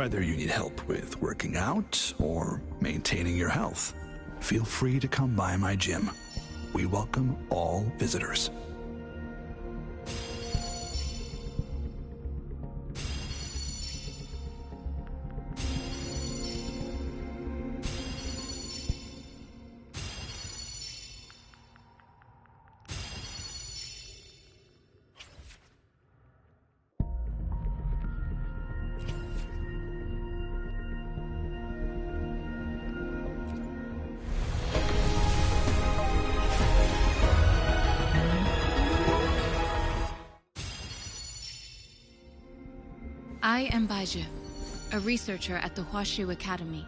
Whether you need help with working out or maintaining your health, feel free to come by my gym. We welcome all visitors. I am Baiju, a researcher at the Huashu Academy.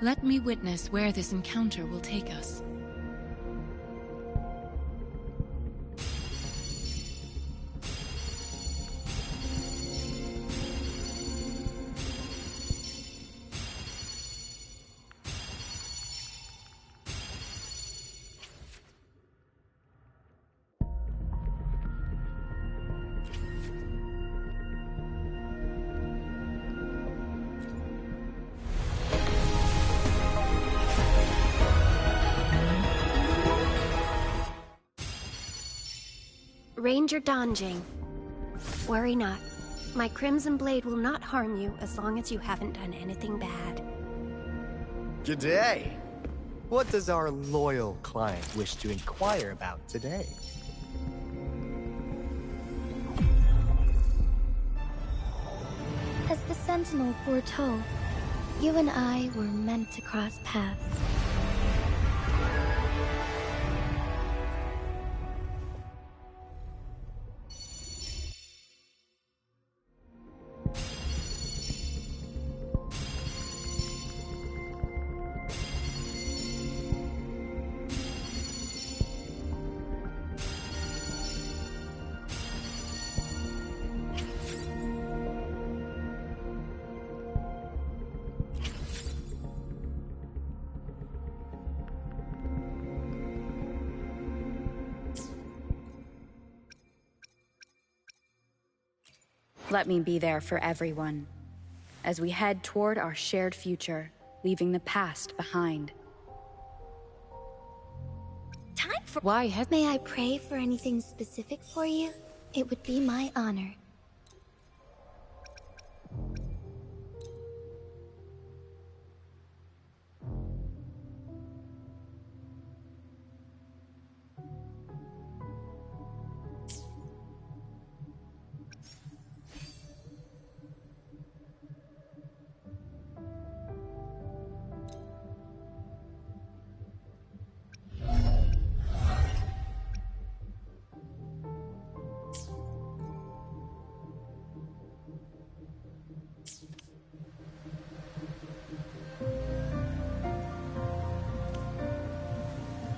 Let me witness where this encounter will take us. Ranger Donjing. Worry not. My Crimson Blade will not harm you as long as you haven't done anything bad. G'day! What does our loyal client wish to inquire about today? As the Sentinel foretold, you and I were meant to cross paths. Let me be there for everyone, as we head toward our shared future, leaving the past behind. Time for— Why has— May I pray for anything specific for you? It would be my honor.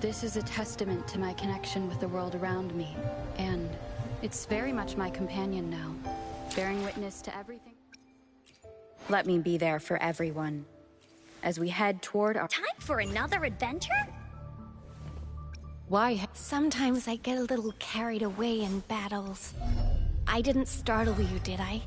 This is a testament to my connection with the world around me, and it's very much my companion now, bearing witness to everything. Let me be there for everyone, as we head toward our— Time for another adventure? Why— Sometimes I get a little carried away in battles. I didn't startle you, did I?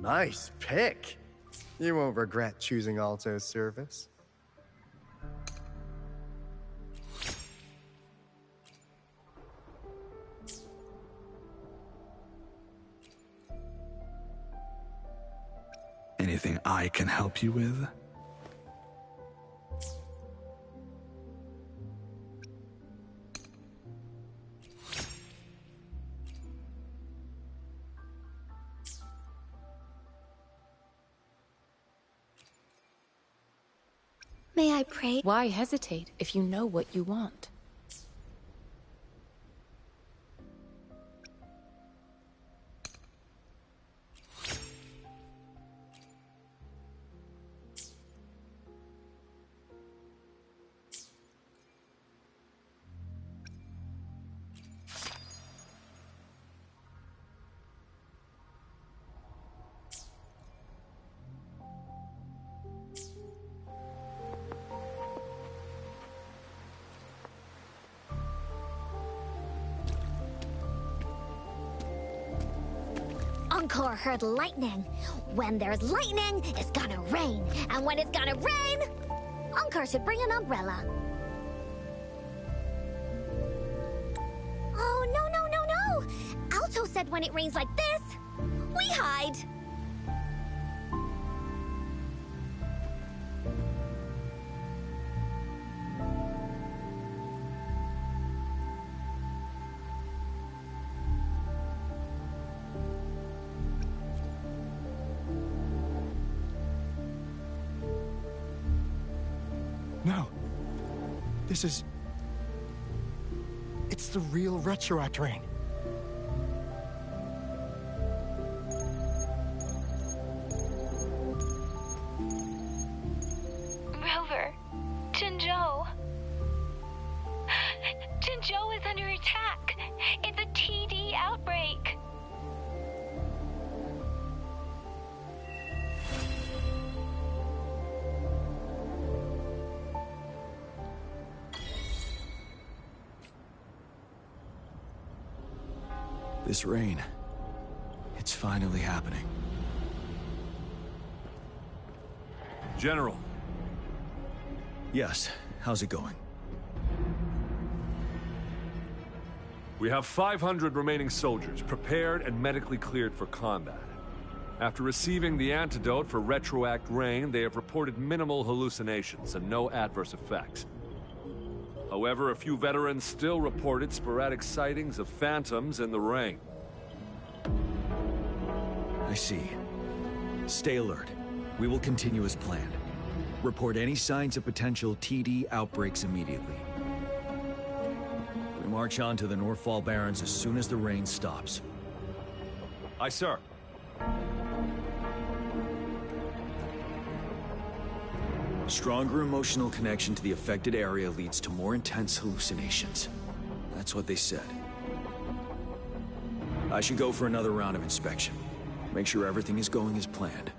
Nice pick. You won't regret choosing Alto's service. Anything I can help you with? May I pray? Why hesitate if you know what you want? Encore heard lightning. When there's lightning, it's gonna rain. And when it's gonna rain, Encore should bring an umbrella. Oh, no. Alto said when it rains like this, we hide. No. This is... It's the real Retroact rain. Rover, Jinzhou. Jinzhou is under attack. It's a TD outbreak. This rain, it's finally happening. General. Yes, how's it going? We have 500 remaining soldiers, prepared and medically cleared for combat. After receiving the antidote for Retroact rain, they have reported minimal hallucinations and no adverse effects. However, a few veterans still reported sporadic sightings of phantoms in the rain. I see. Stay alert. We will continue as planned. Report any signs of potential TD outbreaks immediately. We march on to the Northfall Barrens as soon as the rain stops. Aye, sir. Stronger emotional connection to the affected area leads to more intense hallucinations. That's what they said. I should go for another round of inspection. Make sure everything is going as planned.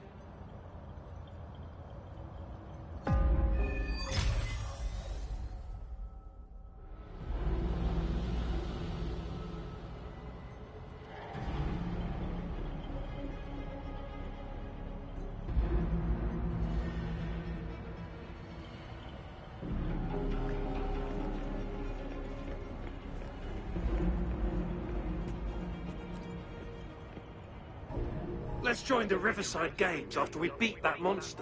Let's join the Riverside Games after we beat that monster.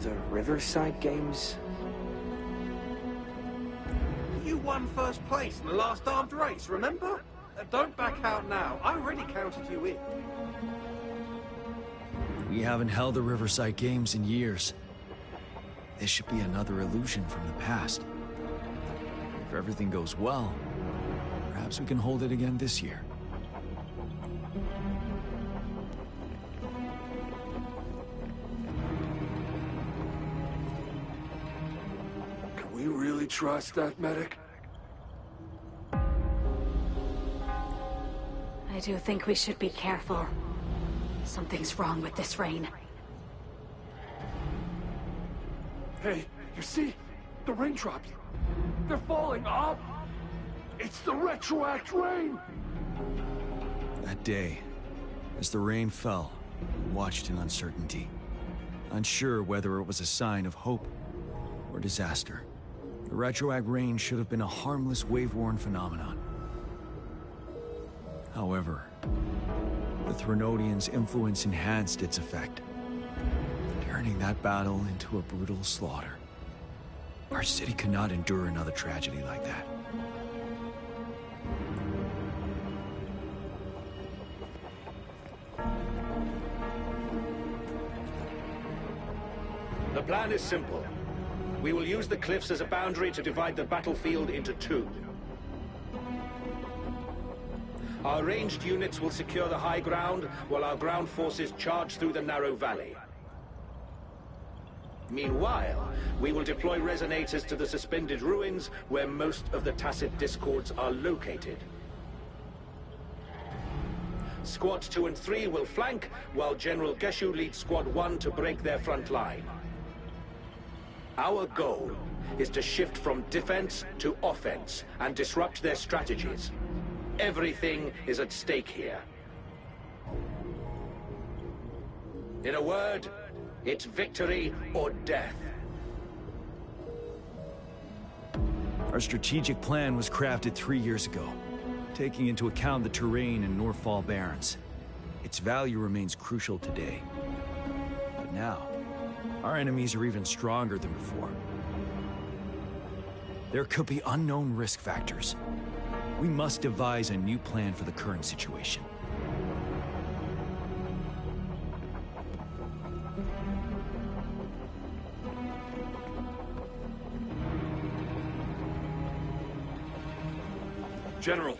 The Riverside Games? You won first place in the last armed race, remember? Don't back out now. I already counted you in. We haven't held the Riverside Games in years. This should be another illusion from the past. If everything goes well, perhaps we can hold it again this year. Can we really trust that medic? I do think we should be careful. Something's wrong with this rain. Hey, you see? The raindrops. They're falling up. It's the Retroact rain! That day, as the rain fell, we watched in uncertainty. Unsure whether it was a sign of hope or disaster. The Retroact rain should have been a harmless wave-worn phenomenon. However, the Threnodians' influence enhanced its effect, turning that battle into a brutal slaughter. Our city could not endure another tragedy like that. The plan is simple. We will use the cliffs as a boundary to divide the battlefield into two. Our ranged units will secure the high ground, while our ground forces charge through the narrow valley. Meanwhile, we will deploy resonators to the suspended ruins, where most of the Tacit Discords are located. Squad 2 and 3 will flank, while General Geshu leads Squad 1 to break their front line. Our goal is to shift from defense to offense and disrupt their strategies. Everything is at stake here. In a word, it's victory or death. Our strategic plan was crafted 3 years ago, taking into account the terrain in Northfall Barrens. Its value remains crucial today. But now, our enemies are even stronger than before. There could be unknown risk factors. We must devise a new plan for the current situation. General.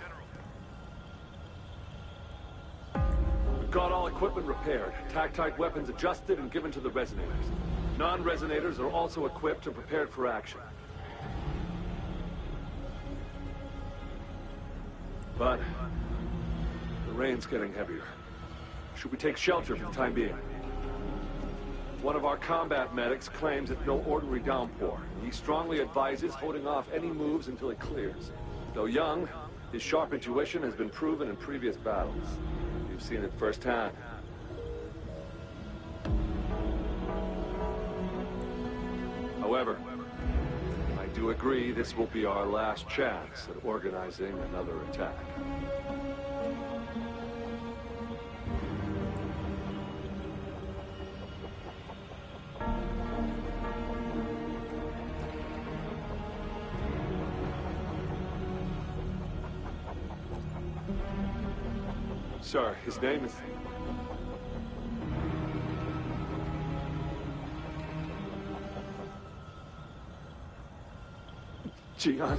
We've got all equipment repaired, Tac-Type weapons adjusted and given to the resonators. Non-resonators are also equipped and prepared for action. But the rain's getting heavier. Should we take shelter for the time being? One of our combat medics claims it's no ordinary downpour. He strongly advises holding off any moves until it clears. Though young, his sharp intuition has been proven in previous battles. You've seen it firsthand. However, I do agree this will be our last chance at organizing another attack. Sir, his name is... Jian.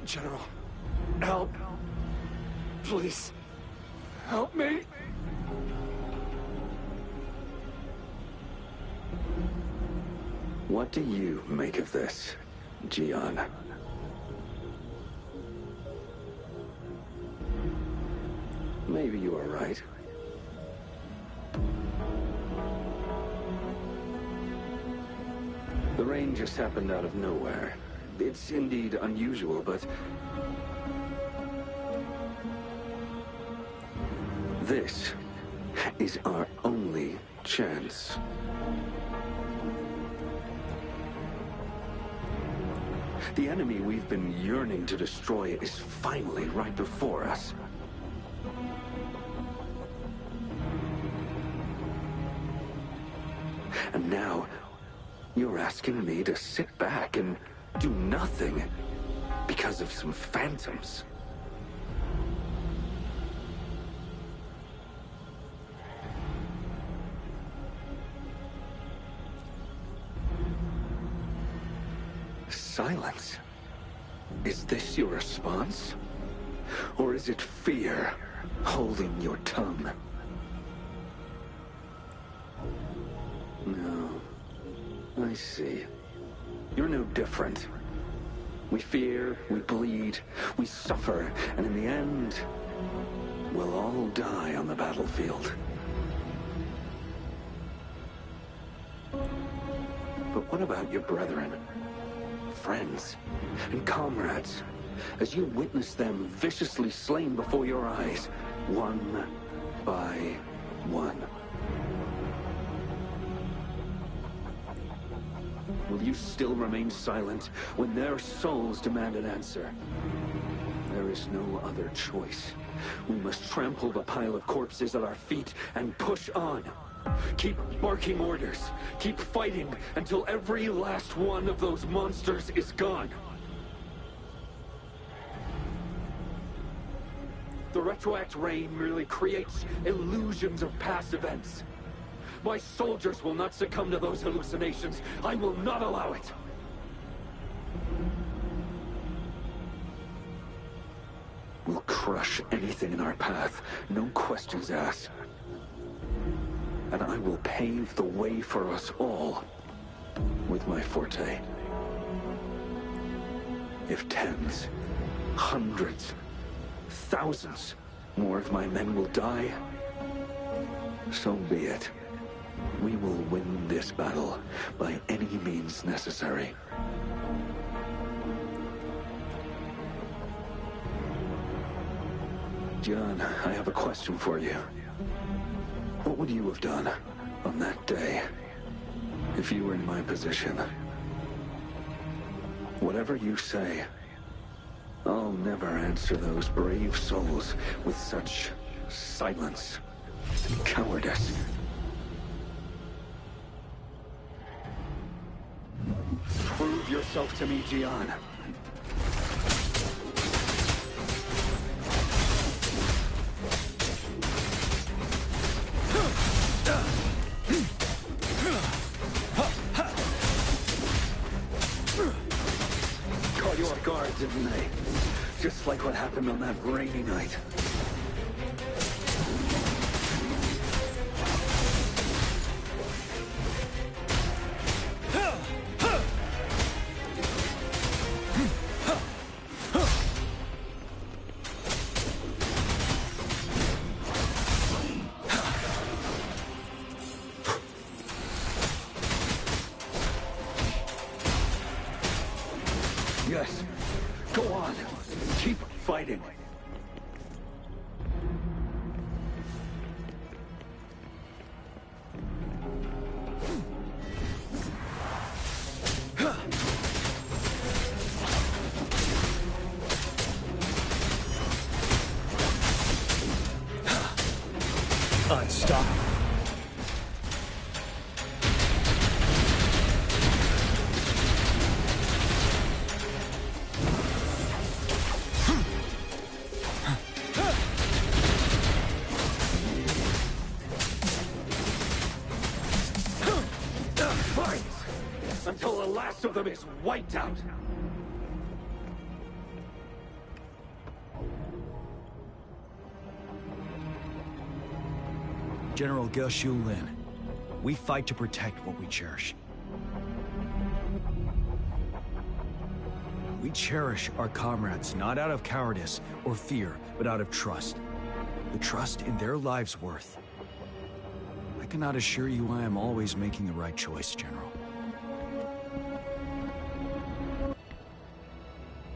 General, help. Please, help me. What do you make of this, Jian? Maybe you are right. The rain just happened out of nowhere. It's indeed unusual, but... this is our only chance. The enemy we've been yearning to destroy is finally right before us. And now, you're asking me to sit back and do nothing because of some phantoms. Silence? Is this your response? Or is it fear holding your tongue? No. I see. You're no different. We fear, we bleed, we suffer, and in the end, we'll all die on the battlefield. But what about your brethren? Friends and comrades, as you witness them viciously slain before your eyes, one by one. Will you still remain silent when their souls demand an answer? There is no other choice. We must trample the pile of corpses at our feet and push on. Keep barking orders. Keep fighting until every last one of those monsters is gone. The retroact rain merely creates illusions of past events. My soldiers will not succumb to those hallucinations. I will not allow it. We'll crush anything in our path, no questions asked. And I will pave the way for us all with my forte. If tens, hundreds, thousands more of my men will die. So be it. We will win this battle by any means necessary. John, I have a question for you. What would you have done on that day if you were in my position? Whatever you say, I'll never answer those brave souls with such silence and cowardice. Prove yourself to me, Gian. Caught you off guard, didn't they? Just like what happened on that rainy night. Yes. Go on. Keep fighting. Unstoppable. Fight! Until the last of them is wiped out! General Ge Lin, we fight to protect what we cherish. We cherish our comrades not out of cowardice or fear, but out of trust. The trust in their lives' worth. I cannot assure you I am always making the right choice, General.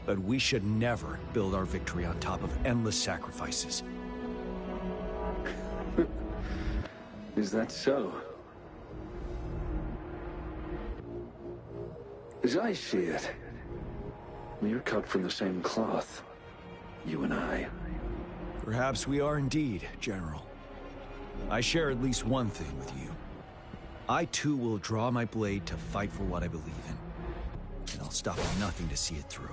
But we should never build our victory on top of endless sacrifices. Is that so? As I see it, we're cut from the same cloth, you and I. Perhaps we are indeed, General. I share at least one thing with you. I too will draw my blade to fight for what I believe in. And I'll stop at nothing to see it through.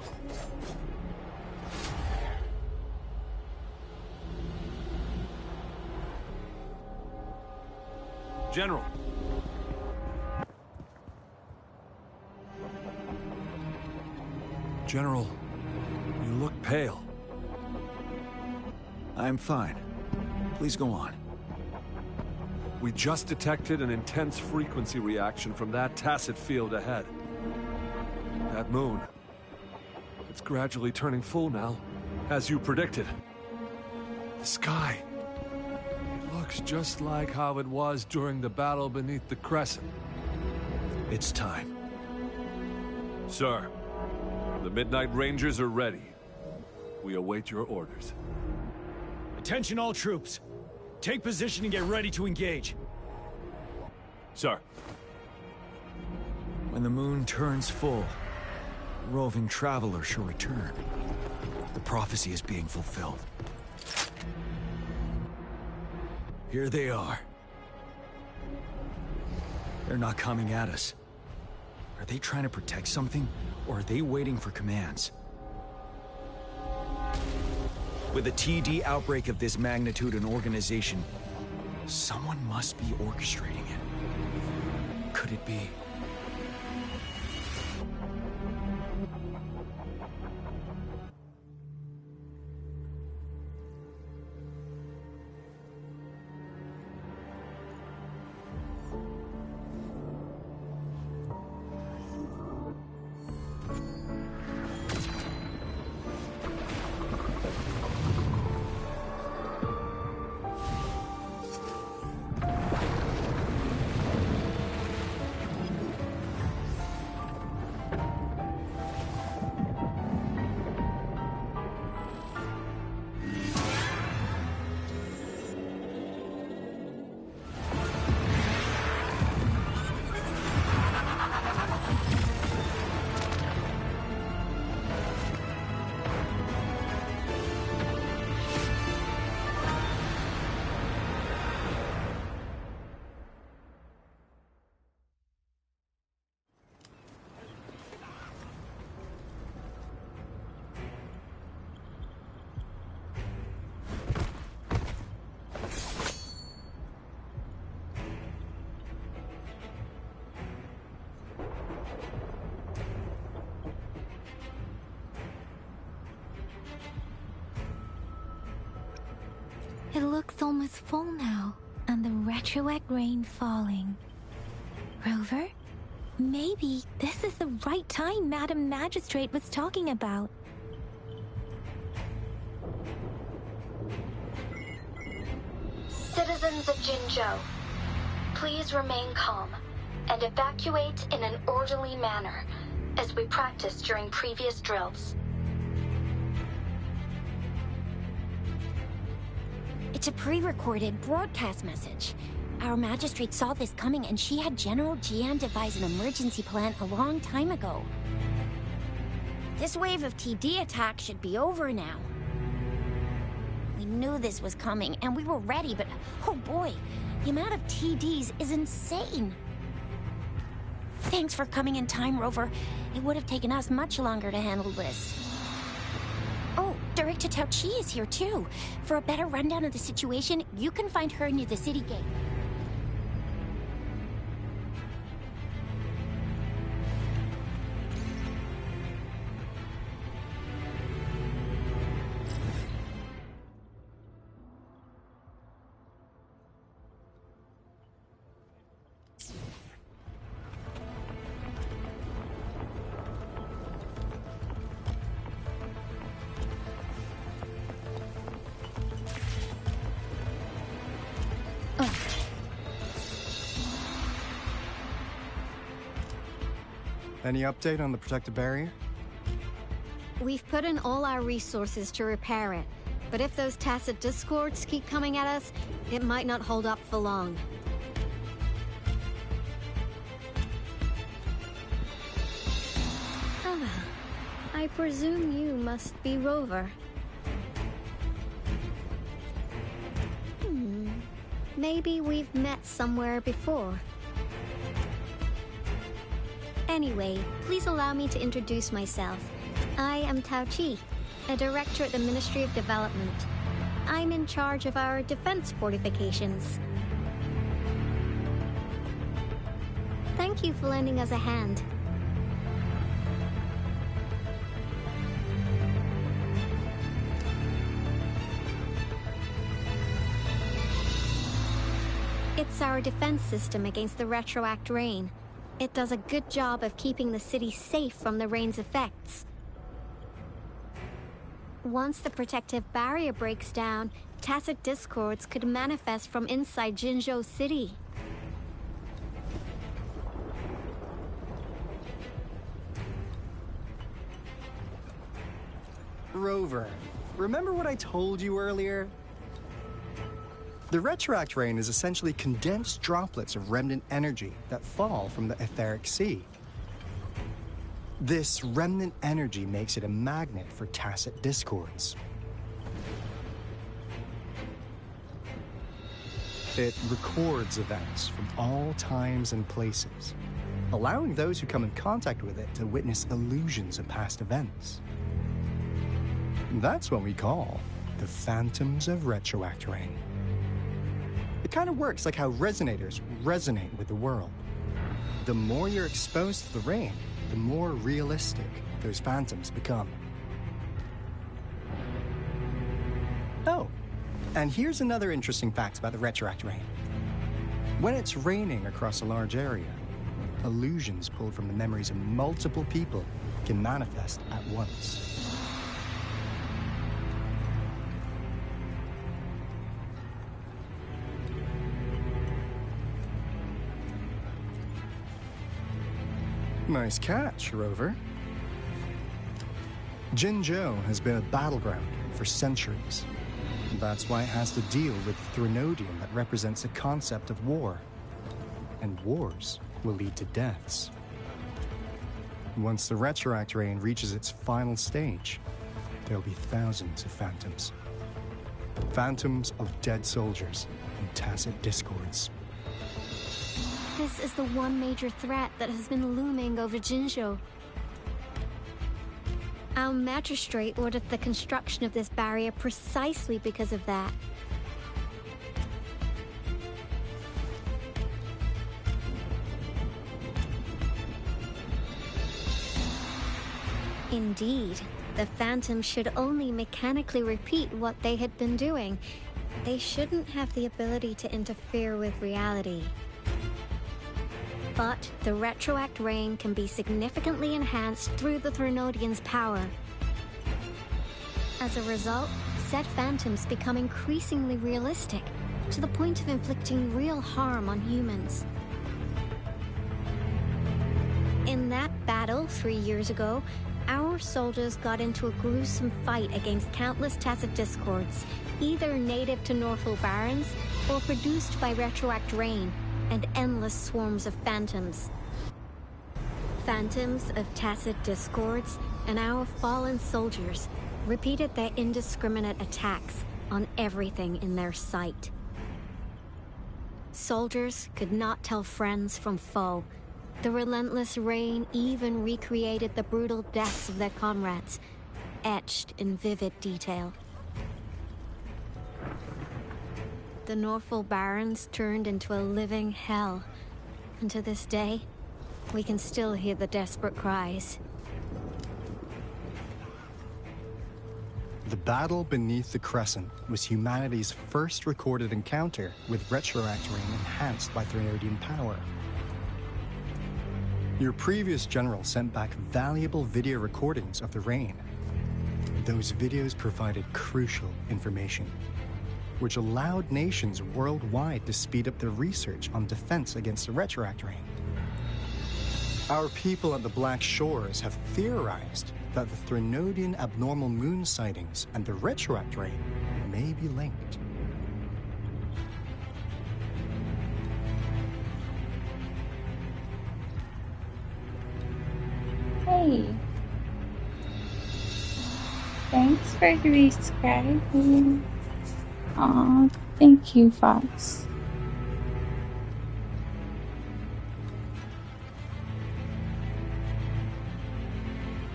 General. General, you look pale. I'm fine. Please go on. We just detected an intense frequency reaction from that tacit field ahead. That moon. It's gradually turning full now, as you predicted. The sky. It looks just like how it was during the battle beneath the crescent. It's time. Sir, the Midnight Rangers are ready. We await your orders. Attention all troops. Take position and get ready to engage. Sir. When the moon turns full, roving travelers shall return. The prophecy is being fulfilled. Here they are. They're not coming at us. Are they trying to protect something, or are they waiting for commands? With a TD outbreak of this magnitude and organization, someone must be orchestrating it. Could it be? It looks almost full now, and the retroact rain falling. Rover? Maybe this is the right time Madam Magistrate was talking about. Citizens of Jinzhou, please remain calm and evacuate in an orderly manner, as we practiced during previous drills. It's a pre-recorded broadcast message. Our magistrate saw this coming and she had General Jian devise an emergency plan a long time ago. This wave of TD attacks should be over now. We knew this was coming and we were ready, but oh boy, the amount of TDs is insane. Thanks for coming in time, Rover. It would have taken us much longer to handle this. Oh, Director Tao Chi is here too. For a better rundown of the situation, you can find her near the city gate. Any update on the protective barrier? We've put in all our resources to repair it, but if those tacit discords keep coming at us, it might not hold up for long. Ah, I presume you must be Rover. Maybe we've met somewhere before. Anyway, please allow me to introduce myself. I am Tao Chi, a director at the Ministry of Development. I'm in charge of our defense fortifications. Thank you for lending us a hand. It's our defense system against the retroact rain. It does a good job of keeping the city safe from the rain's effects. Once the protective barrier breaks down, tacit discords could manifest from inside Jinzhou City. Rover, remember what I told you earlier? The retroact rain is essentially condensed droplets of remnant energy that fall from the etheric sea. This remnant energy makes it a magnet for tacit discords. It records events from all times and places, allowing those who come in contact with it to witness illusions of past events. That's what we call the phantoms of retroact rain. It kind of works like how resonators resonate with the world. The more you're exposed to the rain, the more realistic those phantoms become. Oh, and here's another interesting fact about the retroact rain. When it's raining across a large area, illusions pulled from the memories of multiple people can manifest at once. Nice catch, Rover. Jinzhou has been a battleground for centuries. That's why it has to deal with the Threnodium that represents the concept of war. And wars will lead to deaths. Once the retroact rain reaches its final stage, there'll be thousands of phantoms. Phantoms of dead soldiers and tacit discords. This is the one major threat that has been looming over Jinzhou. Our magistrate ordered the construction of this barrier precisely because of that. Indeed, the Phantoms should only mechanically repeat what they had been doing, They shouldn't have the ability to interfere with reality. But the retroact rain can be significantly enhanced through the Threnodian's power. As a result, said phantoms become increasingly realistic, to the point of inflicting real harm on humans. In that battle 3 years ago, our soldiers got into a gruesome fight against countless Tacet Discords, either native to Northel Barrens or produced by retroact rain and endless swarms of phantoms. Phantoms of Tacet Discords and our fallen soldiers repeated their indiscriminate attacks on everything in their sight. Soldiers could not tell friends from foe. The relentless rain even recreated the brutal deaths of their comrades, etched in vivid detail. The Northel Barrens turned into a living hell, and to this day, we can still hear the desperate cries. The battle beneath the Crescent was humanity's first recorded encounter with retroact rain enhanced by Threnodian power. Your previous general sent back valuable video recordings of the rain. Those videos provided crucial information, which allowed nations worldwide to speed up their research on defense against the retroact rain. Our people at the Black Shores have theorized that the Threnodian abnormal moon sightings and the retroact rain may be linked. Hey. Thanks for resubscribing. Aw, thank you, Fox.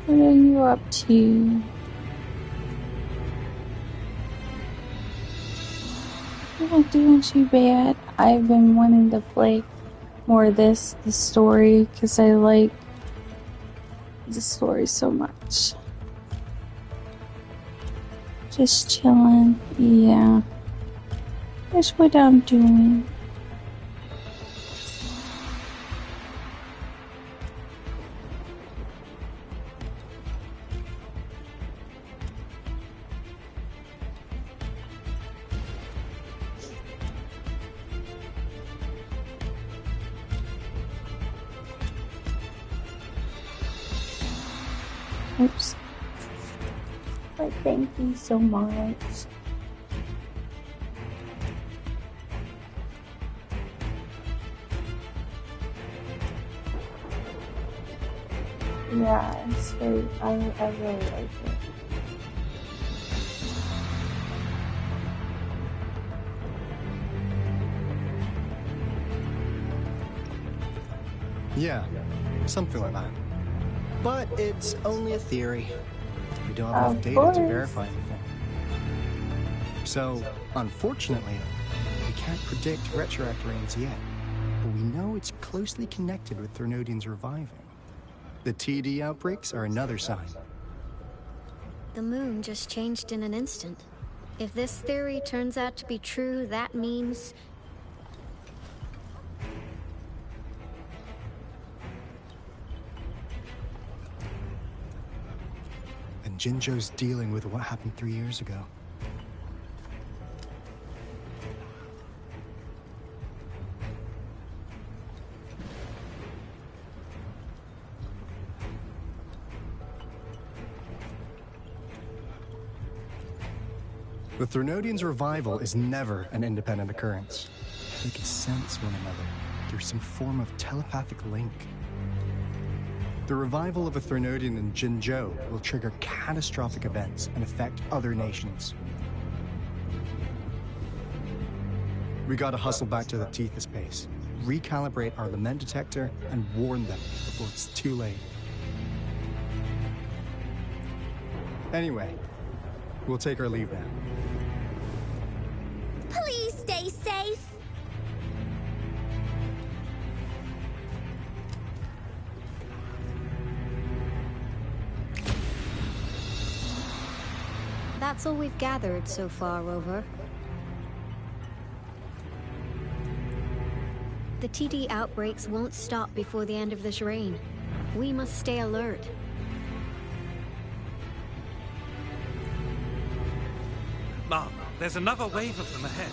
What are you up to? You're not doing too bad. I've been wanting to play more of the story, because I like the story so much. Just chilling, yeah. That's what I'm doing. Oops. But thank you so much. Yeah, it's very, I really like it. Yeah, something like that. But it's only a theory. We don't have enough data to verify anything. So, unfortunately, we can't predict retroact rains yet. But we know it's closely connected with Threnodians reviving. The TD outbreaks are another sign. The moon just changed in an instant. If this theory turns out to be true, that means... And Jinzhou's dealing with what happened 3 years ago. The Threnodians' revival is never an independent occurrence. They can sense one another through some form of telepathic link. The revival of a Threnodian in Jinzhou will trigger catastrophic events and affect other nations. We gotta hustle back to the Tethys base, recalibrate our lament detector, and warn them before it's too late. Anyway, we'll take our leave now. Please stay safe. That's all we've gathered so far, Rover. The TD outbreaks won't stop before the end of this reign. We must stay alert. Mom, there's another wave of them ahead.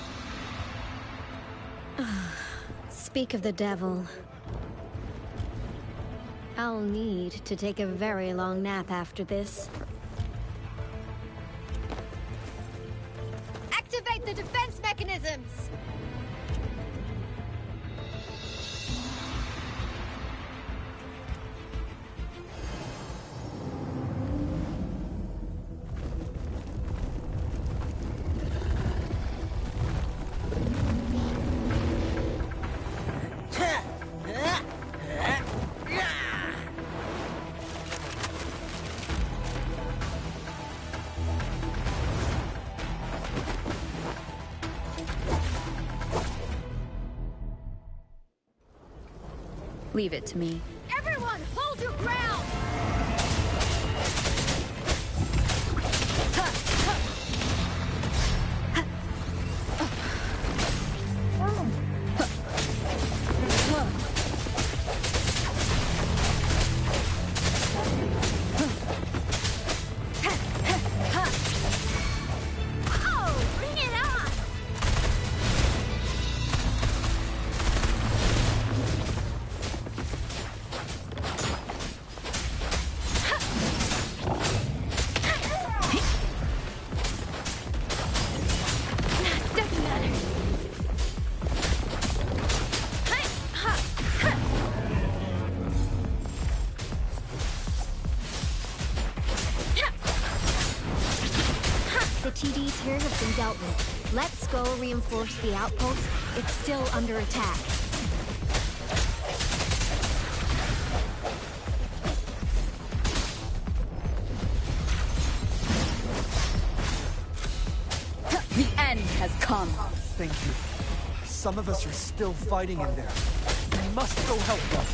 Speak of the devil. I'll need to take a very long nap after this. Activate the defense mechanisms! Leave it to me. Everyone, hold your ground! TDs here have been dealt with. Let's go reinforce the outpost. It's still under attack. The end has come. Thank you. Some of us are still fighting in there. We must go help them.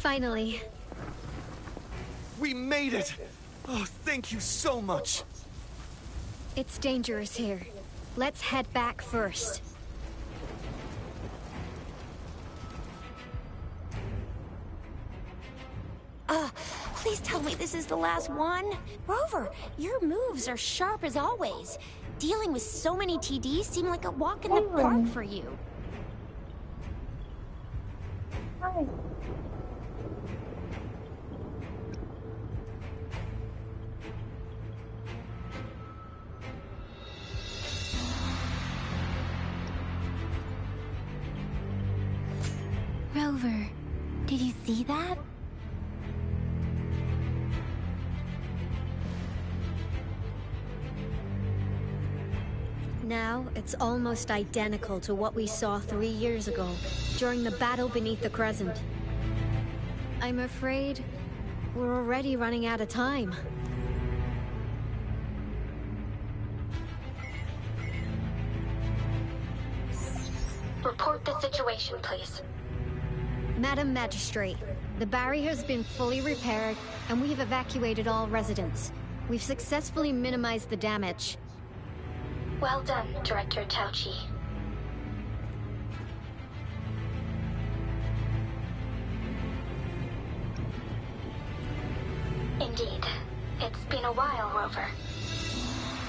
Finally. We made it! Oh, thank you so much! It's dangerous here. Let's head back first. Please tell me this is the last one? Rover, your moves are sharp as always. Dealing with so many TDs seem like a walk in the park for you. Hi. Rover, did you see that? Now, it's almost identical to what we saw 3 years ago, during the battle beneath the Crescent. I'm afraid we're already running out of time. Report the situation, please. Madam Magistrate, the barrier has been fully repaired, and we've evacuated all residents. We've successfully minimized the damage. Well done, Director Tauchi. Indeed. It's been a while, Rover.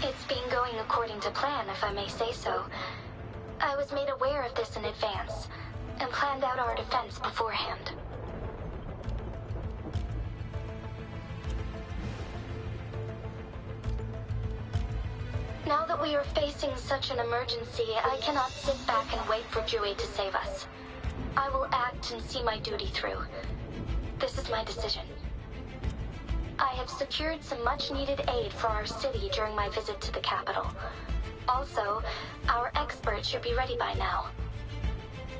It's been going according to plan, if I may say so. I was made aware of this in advance, and planned out our defense beforehand. Now that we are facing such an emergency, I cannot sit back and wait for Jue to save us. I will act and see my duty through. This is my decision. I have secured some much-needed aid for our city during my visit to the capital. Also, our expert should be ready by now.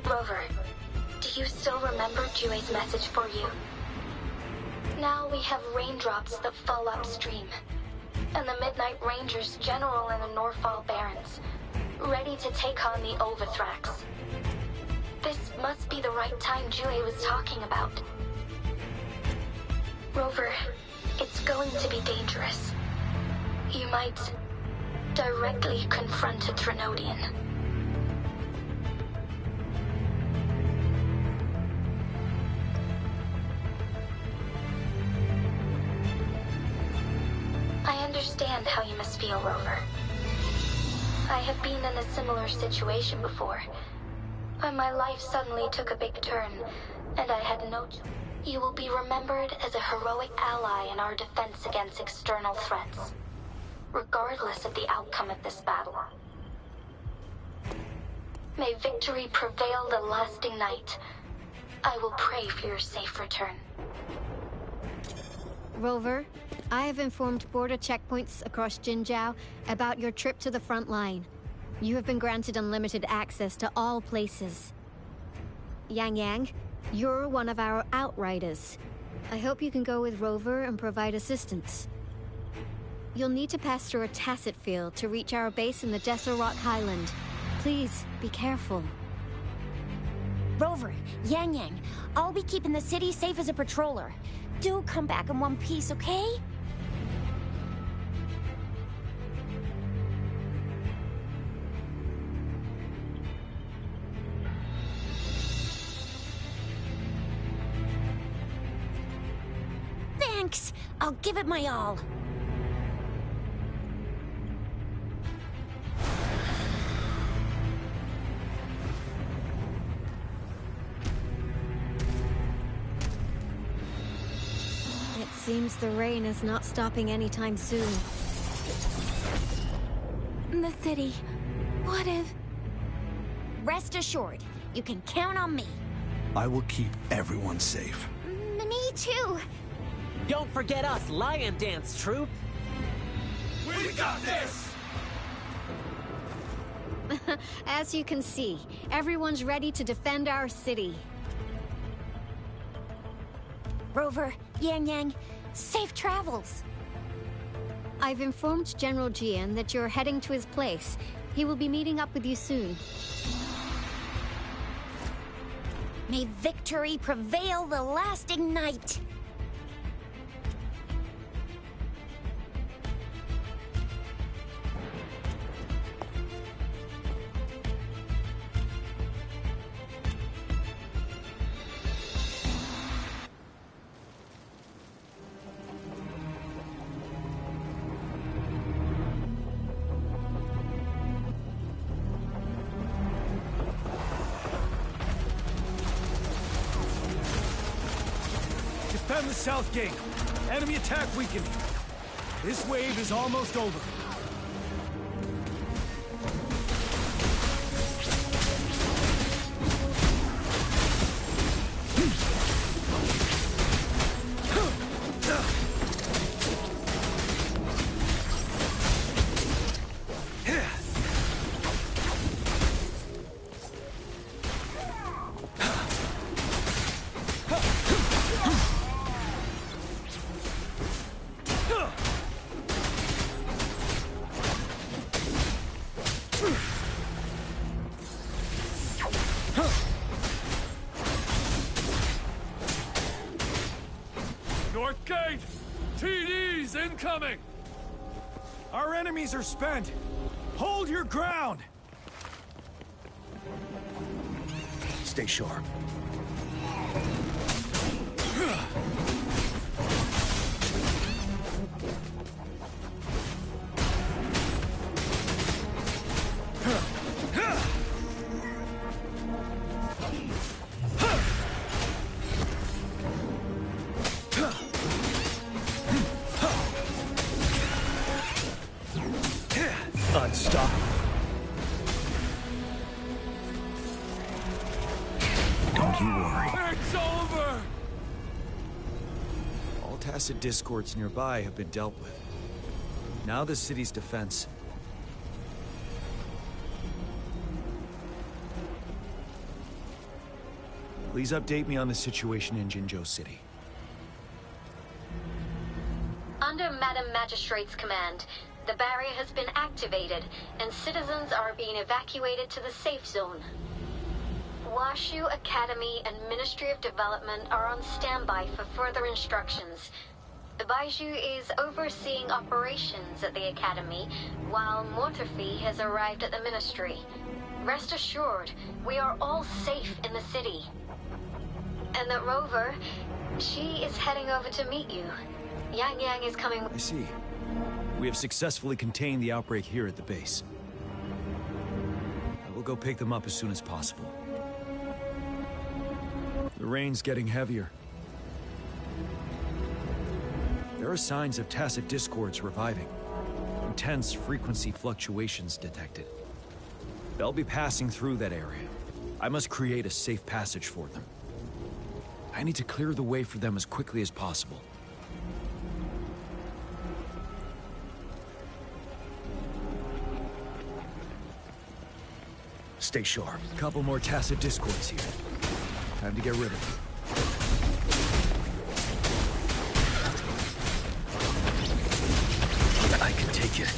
Rover, do you still remember Jue's message for you? Now we have raindrops that fall upstream, and the Midnight Rangers general in the Norfall Barrens, ready to take on the Overthrax. This must be the right time Jue was talking about. Rover, it's going to be dangerous. You might directly confront a Trinodian. I understand how you must feel, Rover. I have been in a similar situation before, when my life suddenly took a big turn, and I had no choice. You will be remembered as a heroic ally in our defense against external threats, regardless of the outcome of this battle. May victory prevail the lasting night. I will pray for your safe return. Rover, I have informed border checkpoints across Jinzhou about your trip to the front line. You have been granted unlimited access to all places. Yang Yang, you're one of our outriders. I hope you can go with Rover and provide assistance. You'll need to pass through a tacit field to reach our base in the Desert Rock Highland. Please, be careful. Rover, Yang Yang, I'll be keeping the city safe as a patroller. Do come back in one piece, okay? Thanks! I'll give it my all. It seems the rain is not stopping anytime soon. The city. What if... Rest assured, you can count on me. I will keep everyone safe. Me too. Don't forget us, Lion Dance Troop! We got this! As you can see, everyone's ready to defend our city. Rover, Yang Yang, safe travels. I've informed General Jian that you're heading to his place. He will be meeting up with you soon. May victory prevail the lasting night. Defend the south gate. Enemy attack weakening. This wave is almost over. North Gate! TD's incoming! Our enemies are spent. Hold your ground! Stay sharp. Unstoppable. Don't you worry. It's over! All tacit discords nearby have been dealt with. Now the city's defense. Please update me on the situation in Jinzhou City. Under Madam Magistrate's command, the barrier has been activated, and citizens are being evacuated to the safe zone. Washu Academy and Ministry of Development are on standby for further instructions. Baiju is overseeing operations at the Academy, while Mortophy has arrived at the Ministry. Rest assured, we are all safe in the city. And that Rover, she is heading over to meet you. Yang Yang is coming. I see. We have successfully contained the outbreak here at the base. I will go pick them up as soon as possible. The rain's getting heavier. There are signs of tacit discords reviving. Intense frequency fluctuations detected. They'll be passing through that area. I must create a safe passage for them. I need to clear the way for them as quickly as possible. Stay sharp. Couple more tacit discords here. Time to get rid of them. I can take it.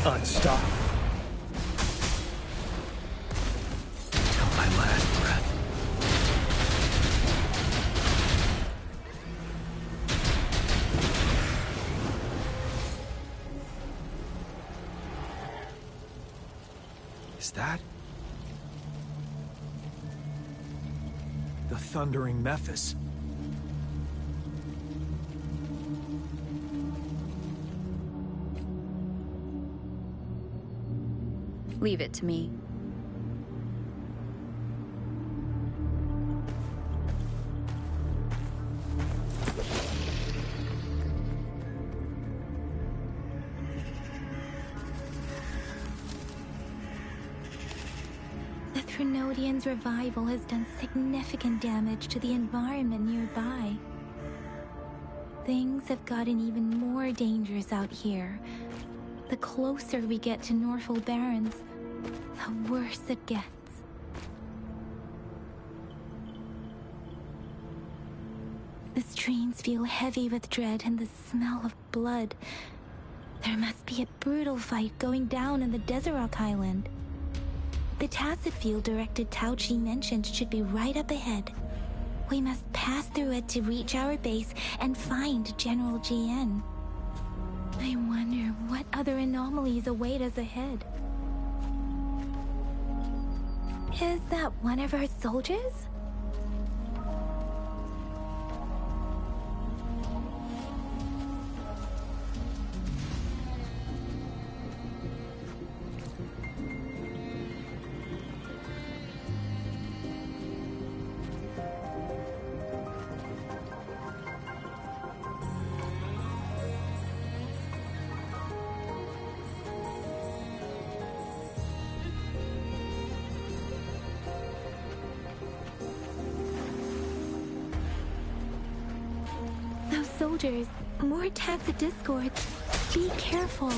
Unstoppable. Till my last breath. Is that the Thundering Mephis? Leave it to me. The Threnodian's revival has done significant damage to the environment nearby. Things have gotten even more dangerous out here. The closer we get to Norfolk Barrens, the worse it gets. The streams feel heavy with dread and the smell of blood. There must be a brutal fight going down in the Desert Island. The tacit field directed Tauchi mentioned should be right up ahead. We must pass through it to reach our base and find General GN. I wonder what other anomalies await us ahead. Is that one of our soldiers? Soldiers, more tacit discords. Be careful.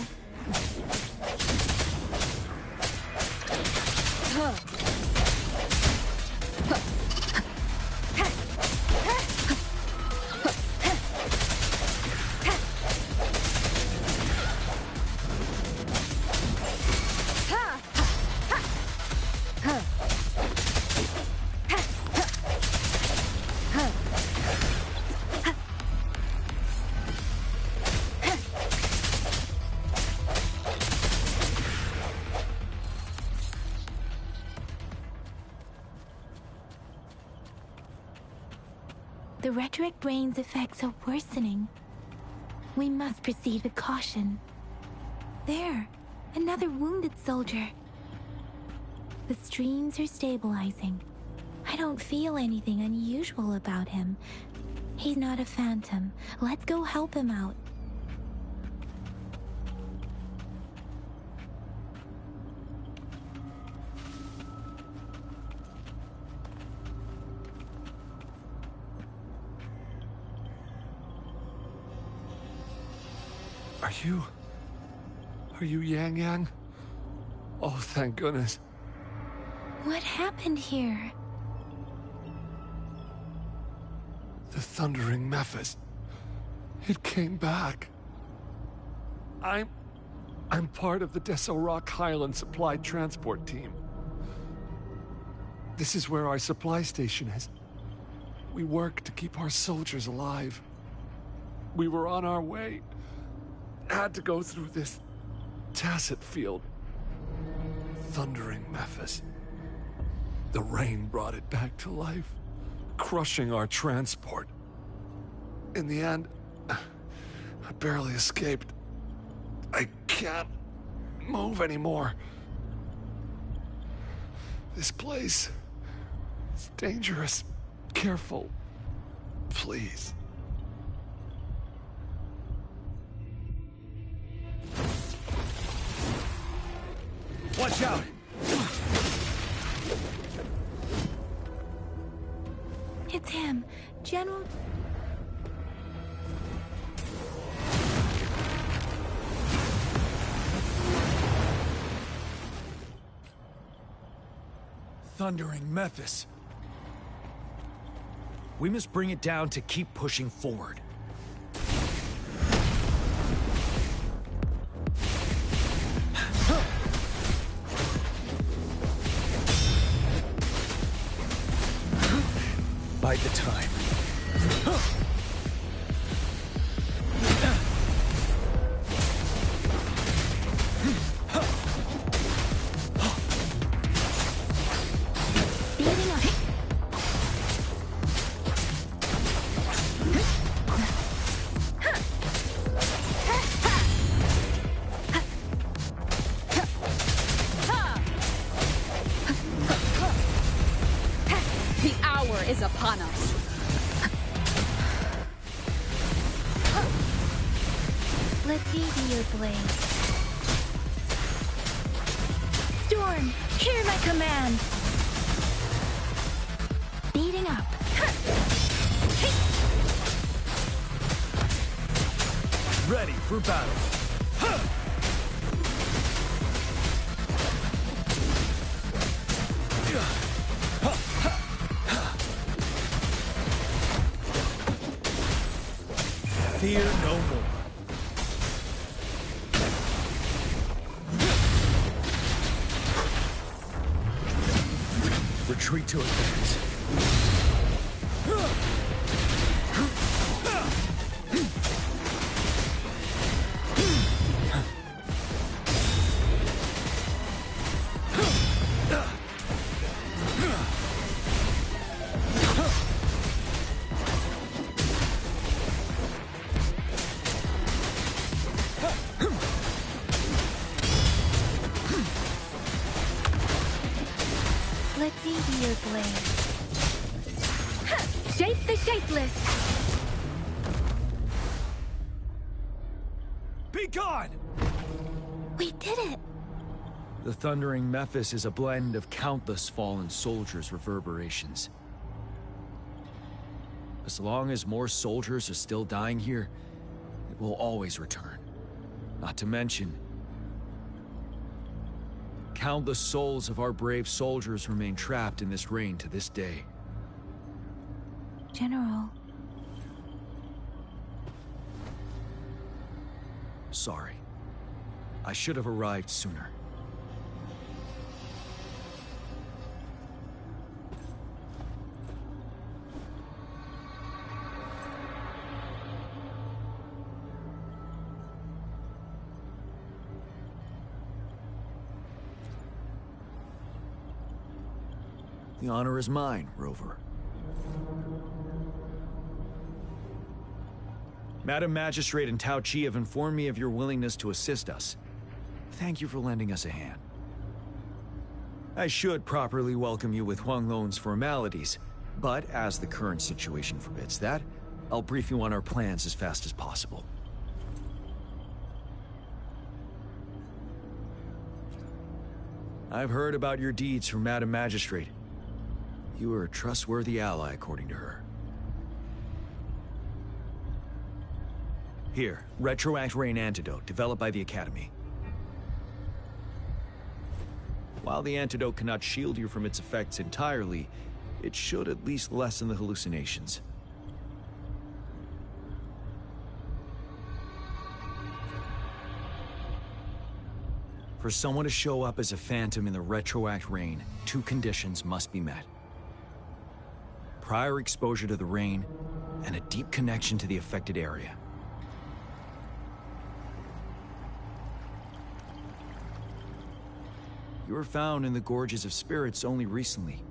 The retroact rain's effects are worsening. We must proceed with caution. There, another wounded soldier. The streams are stabilizing. I don't feel anything unusual about him. He's not a phantom. Let's go help him out. Are you Yang Yang? Oh, thank goodness. What happened here? The Thundering Mephis. It came back. I'm part of the Desorak Highland Supply Transport Team. This is where our supply station is. We work to keep our soldiers alive. We were on our way. Had to go through this tacit field. Thundering Mephis. The rain brought it back to life, crushing our transport. In the end, I barely escaped. I can't move anymore. This place is dangerous. Careful, please. Watch out! It's him, General... Thundering Mephis. We must bring it down to keep pushing forward. Bide the time. The hour is upon us. Let me be your blade. Storm, hear my command. Speeding up. Ready for battle. Fear no more. Retreat to advance. Let me be your blade. Shape the shapeless. Be gone! We did it! The Thundering Mephis is a blend of countless fallen soldiers' reverberations. As long as more soldiers are still dying here, it will always return. Not to mention, countless souls of our brave soldiers remain trapped in this rain to this day. General. Sorry. I should have arrived sooner. The honor is mine, Rover. Madam Magistrate and Tao Chi have informed me of your willingness to assist us. Thank you for lending us a hand. I should properly welcome you with Huang Lon's formalities, but as the current situation forbids that, I'll brief you on our plans as fast as possible. I've heard about your deeds from Madam Magistrate. You are a trustworthy ally, according to her. Here, Retroact Rain Antidote, developed by the Academy. While the antidote cannot shield you from its effects entirely, it should at least lessen the hallucinations. For someone to show up as a phantom in the Retroact Rain, 2 conditions must be met. Prior exposure to the rain, and a deep connection to the affected area. You were found in the Gorges of Spirits only recently.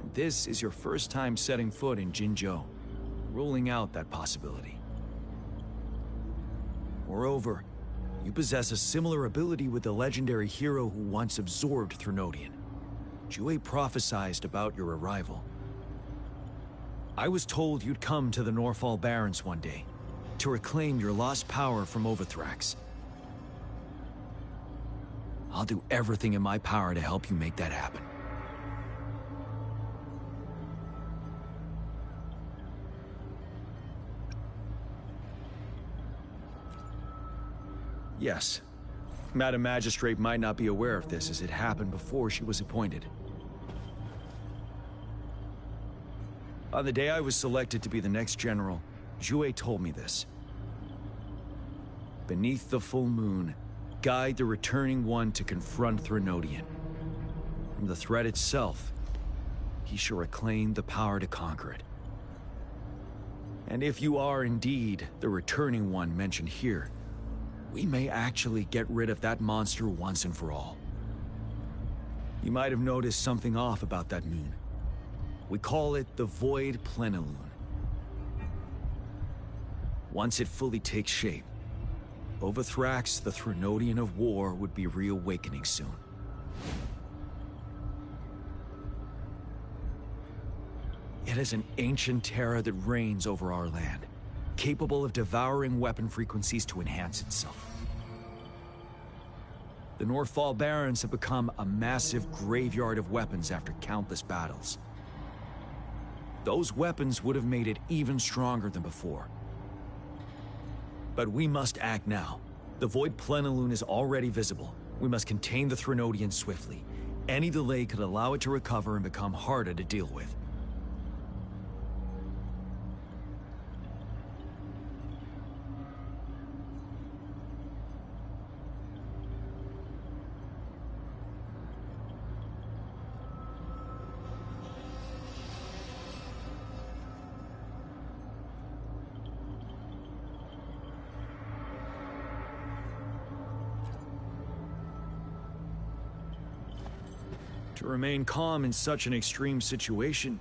And this is your first time setting foot in Jinzhou, ruling out that possibility. Moreover, you possess a similar ability with the legendary hero who once absorbed Threnodian. Jue prophesied about your arrival. I was told you'd come to the Norfall Barrens one day, to reclaim your lost power from Overthrax. I'll do everything in my power to help you make that happen. Yes. Madam Magistrate might not be aware of this as it happened before she was appointed. On the day I was selected to be the next general, Jue told me this. Beneath the full moon, guide the returning one to confront Threnodian. From the threat itself, he shall reclaim the power to conquer it. And if you are indeed the returning one mentioned here, we may actually get rid of that monster once and for all. You might have noticed something off about that moon. We call it the Void Plenilune. Once it fully takes shape, Overthrax, the Threnodian of War, would be reawakening soon. It is an ancient terror that reigns over our land, capable of devouring weapon frequencies to enhance itself. The Norfall Barrens have become a massive graveyard of weapons after countless battles. Those weapons would have made it even stronger than before. But we must act now. The Void Plenilune is already visible. We must contain the Threnodian swiftly. Any delay could allow it to recover and become harder to deal with. To remain calm in such an extreme situation,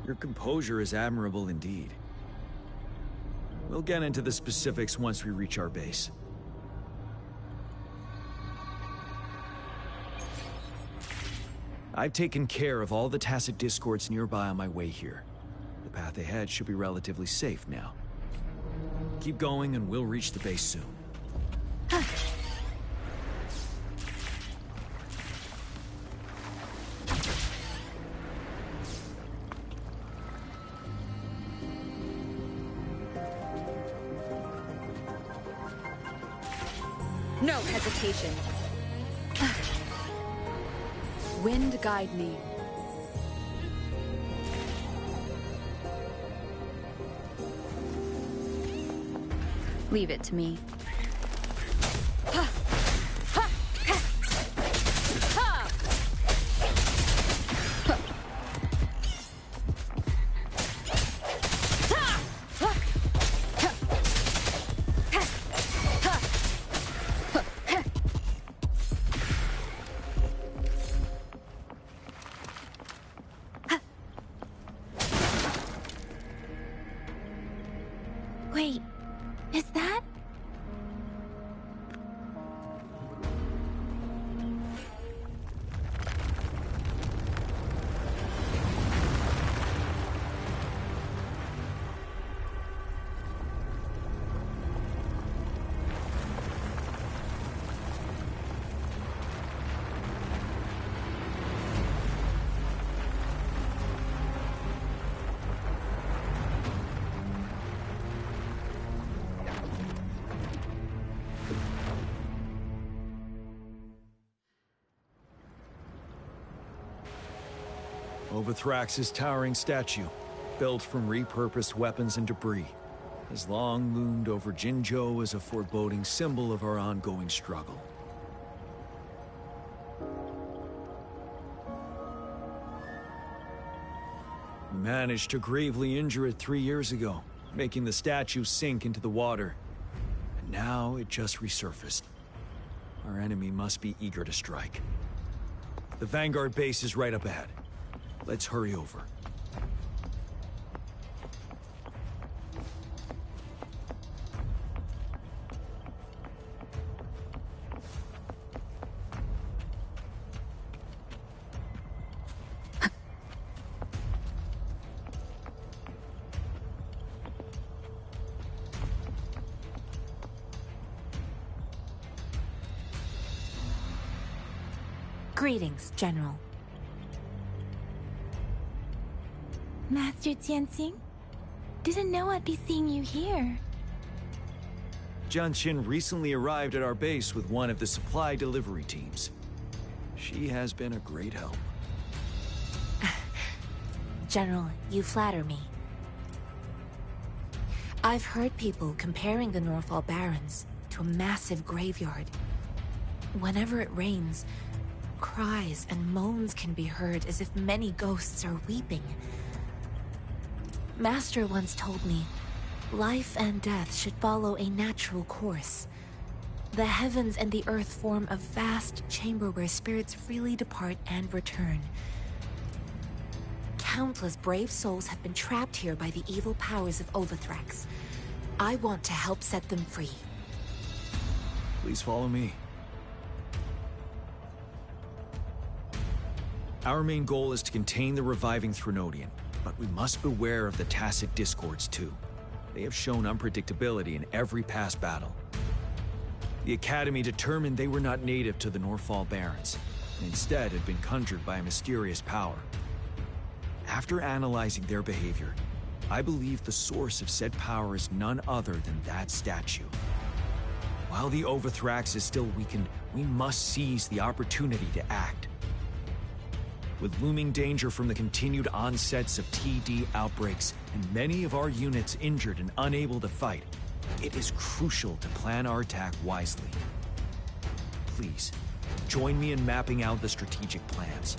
your composure is admirable indeed. We'll get into the specifics once we reach our base. I've taken care of all the tacit discords nearby on my way here. The path ahead should be relatively safe now. Keep going and we'll reach the base soon. No hesitation. Wind guide me. Leave it to me. Wait, Is that? Overthrax's towering statue, built from repurposed weapons and debris, has long loomed over Jinzhou as a foreboding symbol of our ongoing struggle. We managed to gravely injure it 3 years ago, making the statue sink into the water. And now it just resurfaced. Our enemy must be eager to strike. The Vanguard base is right up ahead. Let's hurry over. Greetings, General. Master Jianxing? Didn't know I'd be seeing you here. Jian Qin recently arrived at our base with one of the supply delivery teams. She has been a great help. General, you flatter me. I've heard people comparing the Norfall Barrens to a massive graveyard. Whenever it rains, cries and moans can be heard as if many ghosts are weeping. Master once told me, life and death should follow a natural course. The heavens and the earth form a vast chamber where spirits freely depart and return. Countless brave souls have been trapped here by the evil powers of Overthrax. I want to help set them free. Please follow me. Our main goal is to contain the reviving Threnodian, but we must beware of the Tacit Discords too. They have shown unpredictability in every past battle. The Academy determined they were not native to the Norfall Barrens, and instead had been conjured by a mysterious power. After analyzing their behavior, I believe the source of said power is none other than that statue. While the Overthrax is still weakened, we must seize the opportunity to act. With looming danger from the continued onsets of TD outbreaks and many of our units injured and unable to fight, it is crucial to plan our attack wisely. Please, join me in mapping out the strategic plans.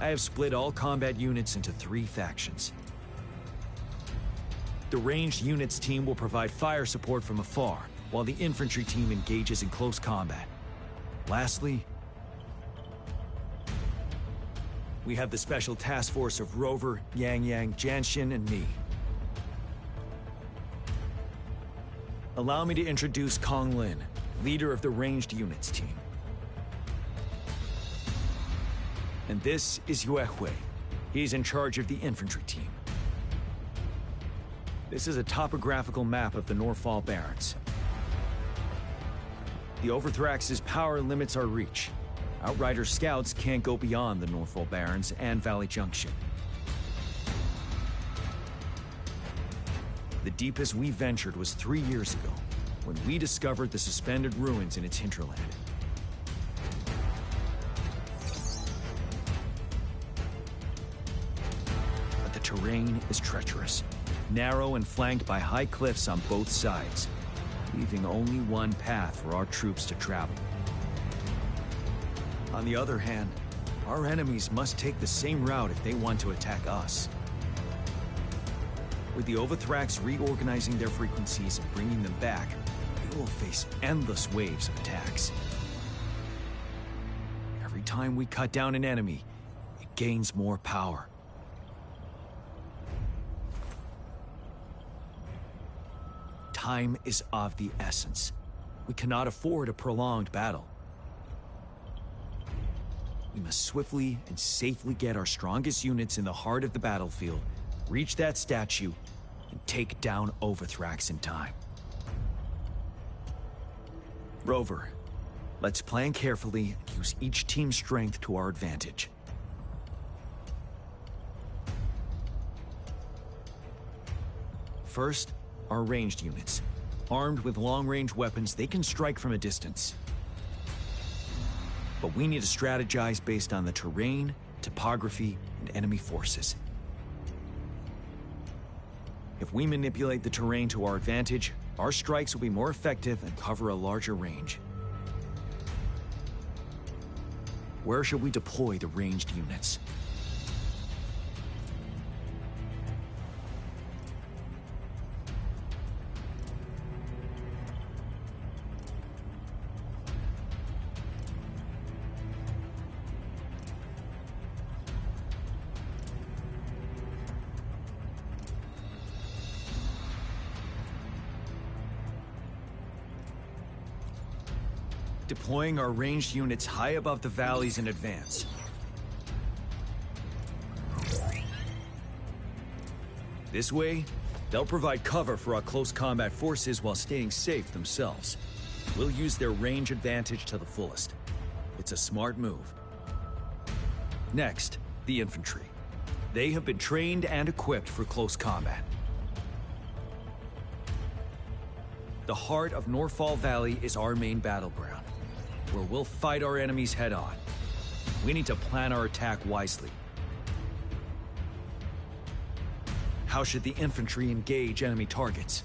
I have split all combat units into 3 factions. The ranged units team will provide fire support from afar, while the infantry team engages in close combat. Lastly, we have the special task force of Rover, Yang Yang, Janshin, and me. Allow me to introduce Kong Lin, leader of the ranged units team. And this is Yue Hui. He's in charge of the infantry team. This is a topographical map of the Norfall Barrens. The Overthrax's power limits our reach. Outrider scouts can't go beyond the Norfall Barrens and Valley Junction. The deepest we ventured was 3 years ago, when we discovered the suspended ruins in its hinterland. But the terrain is treacherous, narrow and flanked by high cliffs on both sides, leaving only one path for our troops to travel. On the other hand, our enemies must take the same route if they want to attack us. With the Overthrax reorganizing their frequencies and bringing them back, we will face endless waves of attacks. Every time we cut down an enemy, it gains more power. Time is of the essence. We cannot afford a prolonged battle. We must swiftly and safely get our strongest units in the heart of the battlefield, reach that statue, and take down Overthrax in time. Rover, let's plan carefully and use each team's strength to our advantage. First, our ranged units. Armed with long-range weapons, they can strike from a distance. But we need to strategize based on the terrain, topography, and enemy forces. If we manipulate the terrain to our advantage, our strikes will be more effective and cover a larger range. Where should we deploy the ranged units? Deploying our ranged units high above the valleys in advance. This way, they'll provide cover for our close combat forces while staying safe themselves. We'll use their range advantage to the fullest. It's a smart move. Next, the infantry. They have been trained and equipped for close combat. The heart of Norfall Valley is our main battleground, where we'll fight our enemies head-on. We need to plan our attack wisely. How should the infantry engage enemy targets?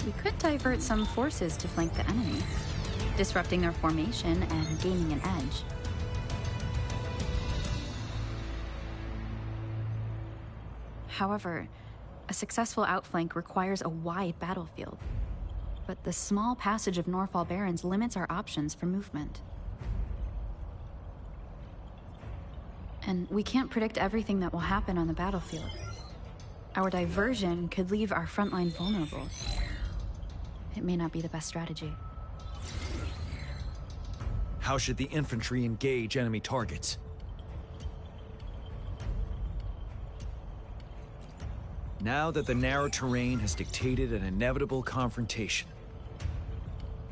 We could divert some forces to flank the enemy, disrupting their formation and gaining an edge. However, a successful outflank requires a wide battlefield. But the small passage of Norfall Barrens limits our options for movement. And we can't predict everything that will happen on the battlefield. Our diversion could leave our front line vulnerable. It may not be the best strategy. How should the infantry engage enemy targets? Now that the narrow terrain has dictated an inevitable confrontation,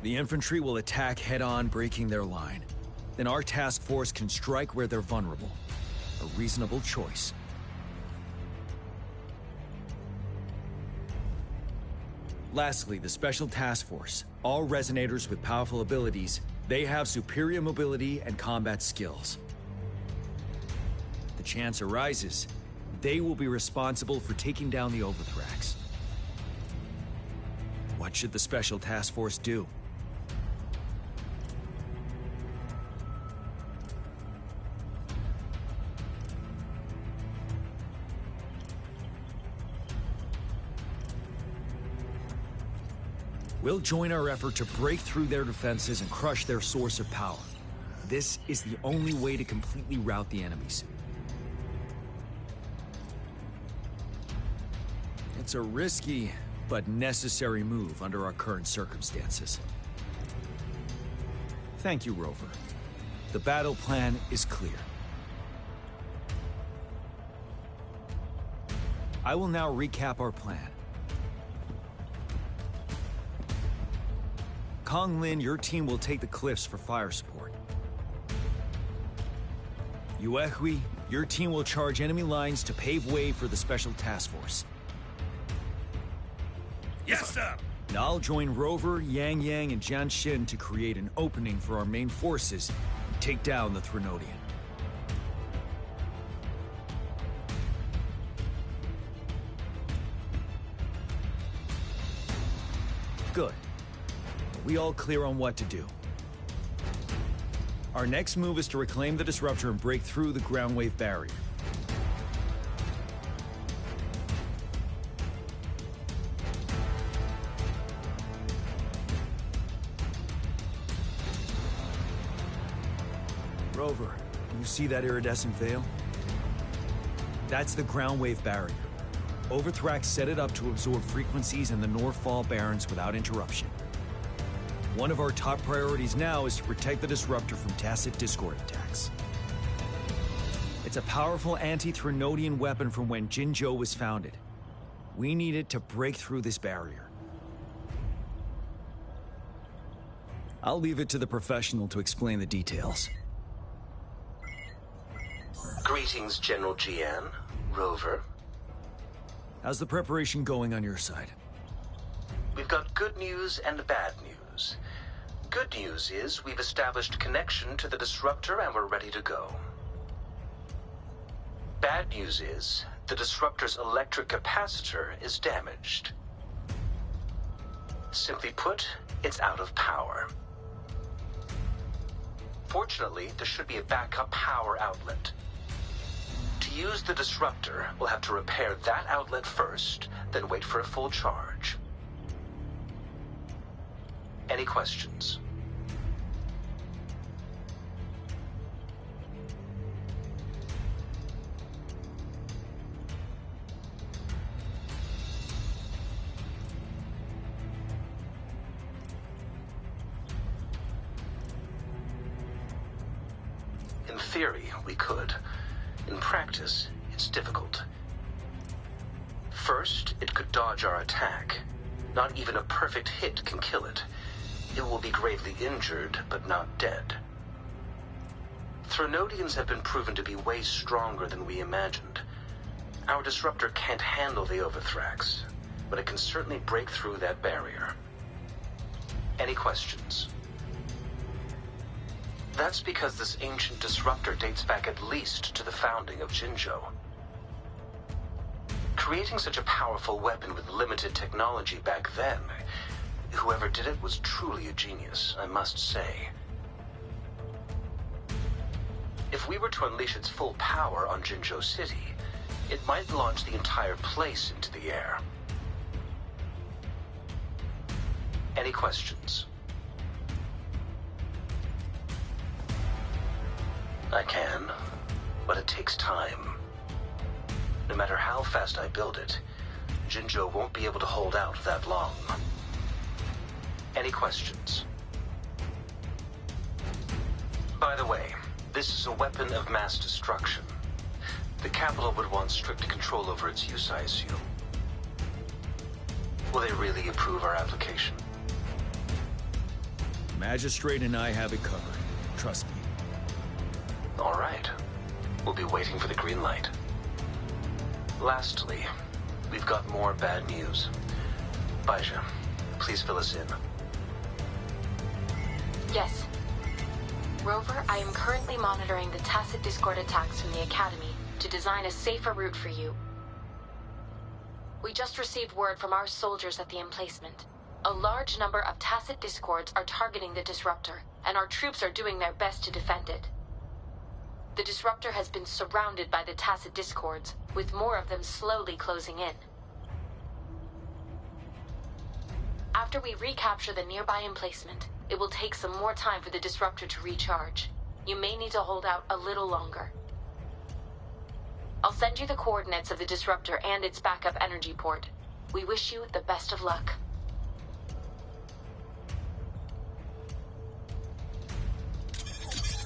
the infantry will attack head-on, breaking their line. Then our task force can strike where they're vulnerable. A reasonable choice. Lastly, the Special Task Force. All resonators with powerful abilities, they have superior mobility and combat skills. If the chance arises, they will be responsible for taking down the Overthrax. What should the Special Task Force do? We'll join our effort to break through their defenses and crush their source of power. This is the only way to completely rout the enemies. It's a risky, but necessary move under our current circumstances. Thank you, Rover. The battle plan is clear. I will now recap our plan. Kong Lin, your team will take the cliffs for fire support. Yuehui, your team will charge enemy lines to pave way for the Special Task Force. Yes, sir! And I'll join Rover, Yang Yang, and Jian Xin to create an opening for our main forces and take down the Threnodian. Good. We all clear on what to do. Our next move is to reclaim the Disruptor and break through the ground wave barrier. Rover, do you see that iridescent veil? That's the ground wave barrier. Overthrax set it up to absorb frequencies in the Northfall Barrens without interruption. One of our top priorities now is to protect the Disruptor from Tacet Discord attacks. It's a powerful anti-Threnodian weapon from when Jinzhou was founded. We need it to break through this barrier. I'll leave it to the professional to explain the details. Greetings, General Jian. Rover. How's the preparation going on your side? We've got good news and bad news. Good news is we've established connection to the Disruptor and we're ready to go. Bad news is the Disruptor's electric capacitor is damaged. Simply put, it's out of power. Fortunately, there should be a backup power outlet. To use the Disruptor, we'll have to repair that outlet first, then wait for a full charge. Any questions? In theory, we could. In practice, it's difficult. First, it could dodge our attack. Not even a perfect hit can kill it. It will be gravely injured, but not dead. Threnodians have been proven to be way stronger than we imagined. Our Disruptor can't handle the Overthrax, but it can certainly break through that barrier. Any questions? That's because this ancient Disruptor dates back at least to the founding of Jinzhou. Creating such a powerful weapon with limited technology back then, whoever did it was truly a genius, I must say. If we were to unleash its full power on Jinzhou City, it might launch the entire place into the air. Any questions? I can, but it takes time. No matter how fast I build it, Jinzhou won't be able to hold out that long. Any questions? By the way, this is a weapon of mass destruction. The capital would want strict control over its use, I assume. Will they really approve our application? Magistrate and I have it covered. Trust me. All right. We'll be waiting for the green light. Lastly, we've got more bad news. Baija, please fill us in. Yes. Rover, I am currently monitoring the Tacit Discord attacks from the Academy to design a safer route for you. We just received word from our soldiers at the emplacement. A large number of Tacit Discords are targeting the Disruptor, and our troops are doing their best to defend it. The Disruptor has been surrounded by the Tacit Discords, with more of them slowly closing in. After we recapture the nearby emplacement, it will take some more time for the Disruptor to recharge. You may need to hold out a little longer. I'll send you the coordinates of the Disruptor and its backup energy port. We wish you the best of luck.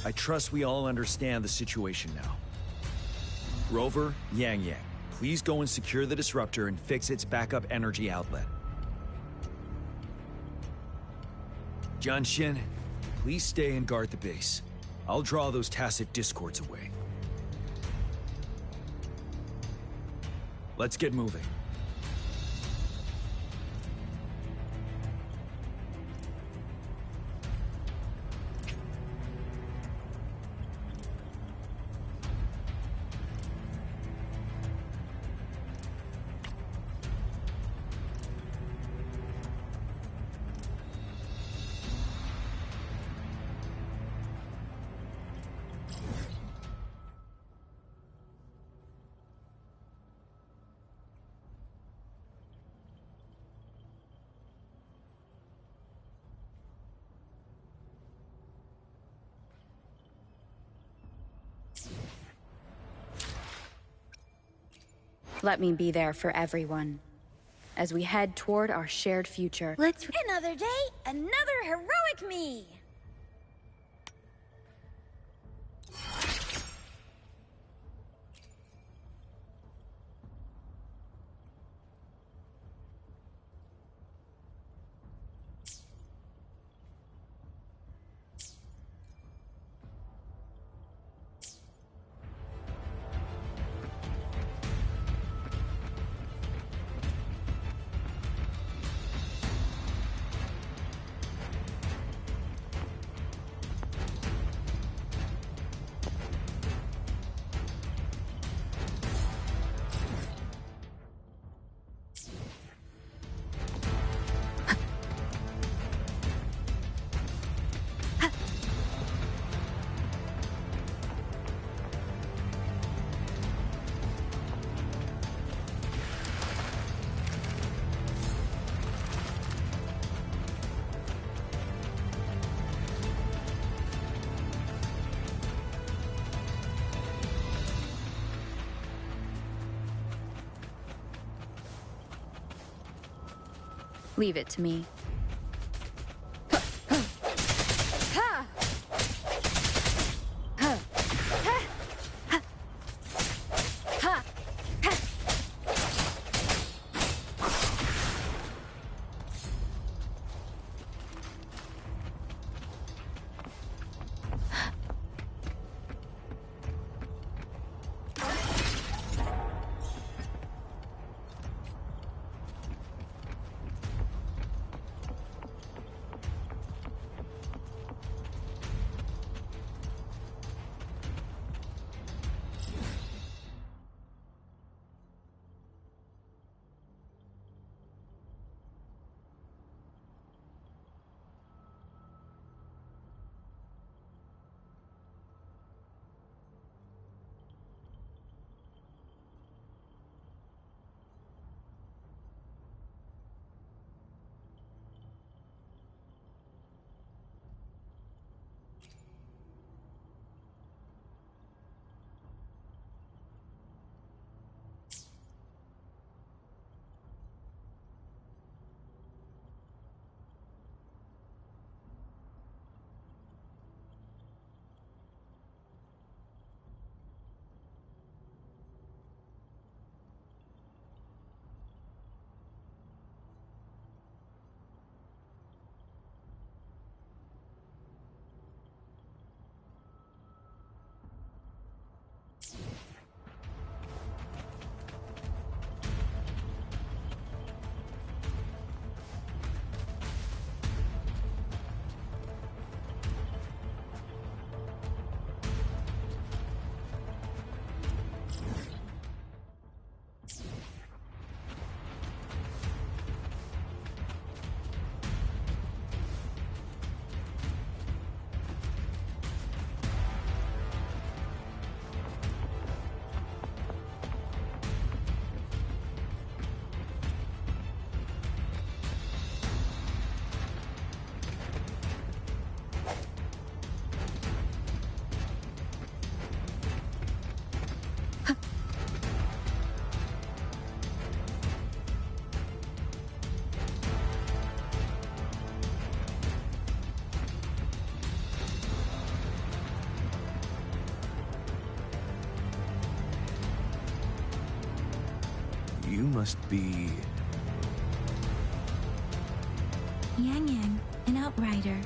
I trust we all understand the situation now. Rover, Yang Yang, please go and secure the Disruptor and fix its backup energy outlet. Jianxin, please stay and guard the base. I'll draw those Tacit Discords away. Let's get moving. Let me be there for everyone, as we head toward our shared future. Another day, another heroic me! Leave it to me. must be... Yang Yang, an outrider.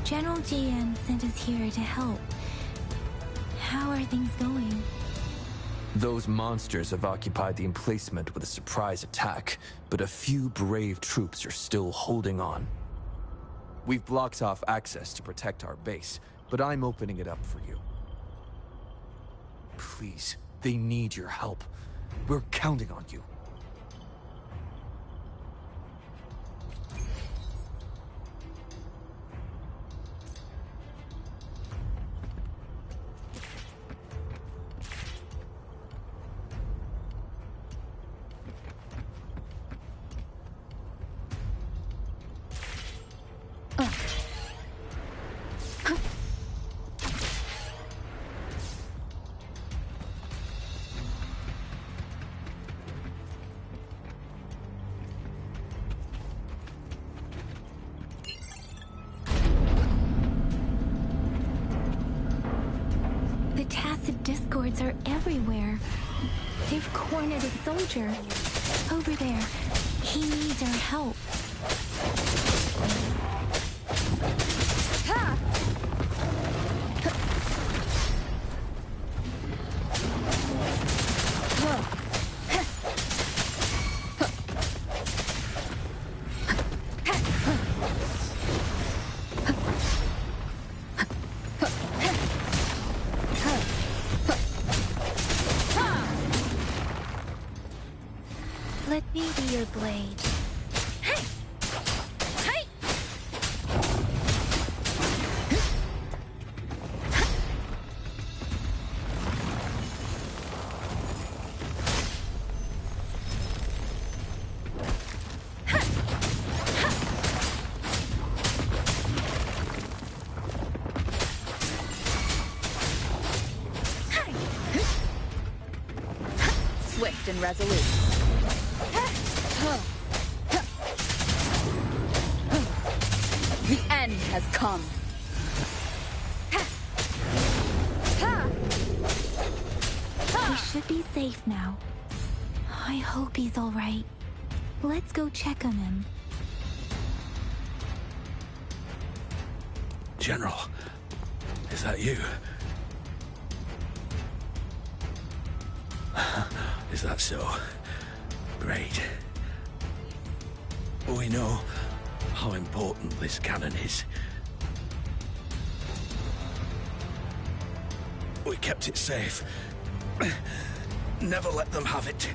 General Jian sent us here to help. How are things going? Those monsters have occupied the emplacement with a surprise attack, but a few brave troops are still holding on. We've blocked off access to protect our base, but I'm opening it up for you. Please, they need your help. We're counting on you. The tacit discords are everywhere. They've cornered a soldier. Over there. He needs our help. Let me be your blade. Swift and resolute. The end has come. We should be safe now. I hope he's all right. Let's go check on him. General, is that you? Is that so? Great. We know how important this cannon is. We kept it safe. Never let them have it.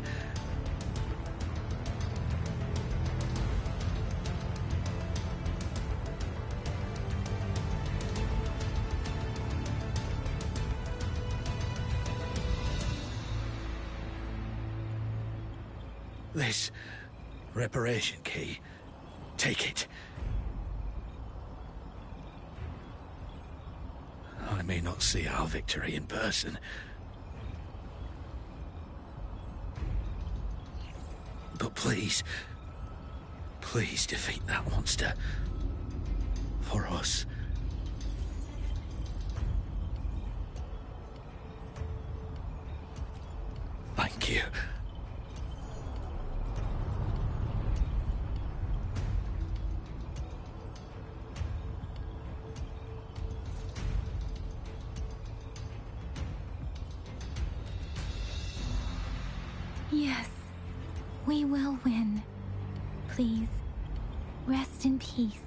This reparation key. Take it. I may not see our victory in person, but please, please defeat that monster. For us. Thank you. Yes, we will win. Please, rest in peace.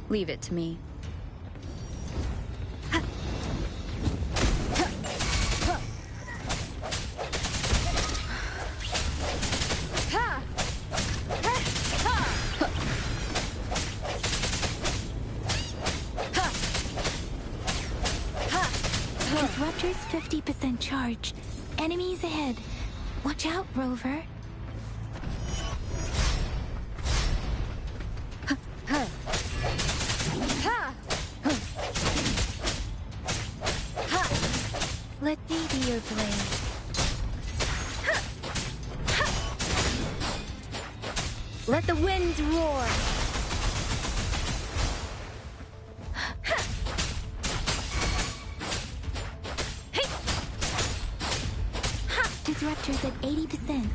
Leave it to me. Disruptor's 50% charge. Enemies ahead. Watch out, Rover. Let me be your blade. Let the winds roar. is at 80%.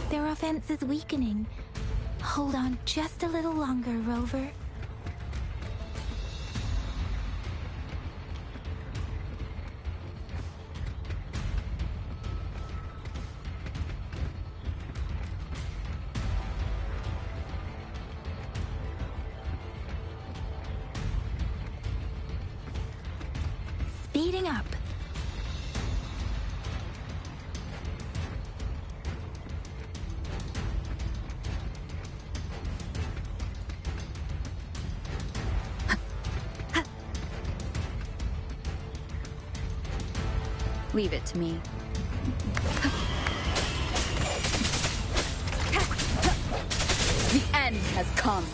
Their offense is weakening. Hold on just a little longer, Rover. Speeding up. Leave it to me. The end has come.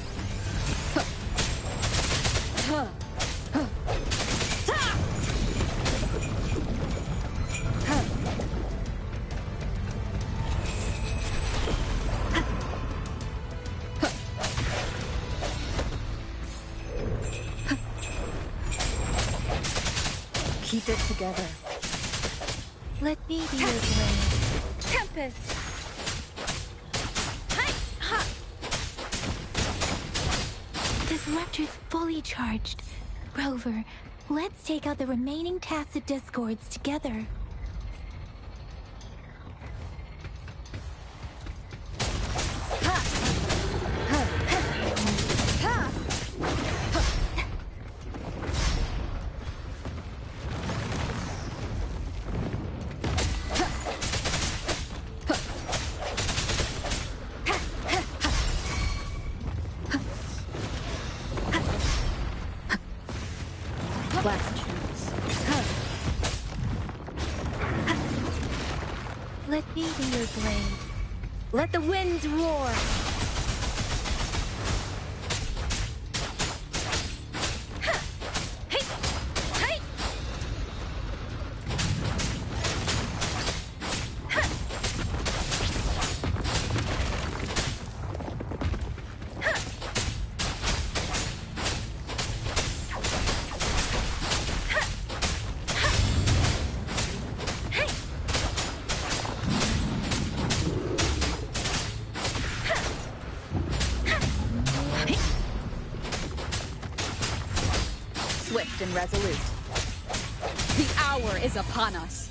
Keep it together. Let me be your blade. Tempest! Disruptor's fully charged. Rover, let's take out the remaining tacit discords together. Last chance. Let me be your blade. Let the winds roar! Swift and resolute. The hour is upon us.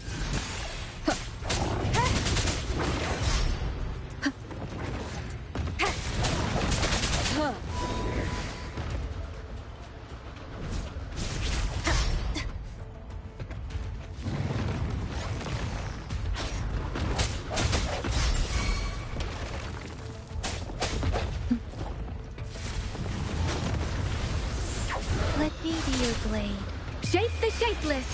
Let me be your blade. Shape the shapeless!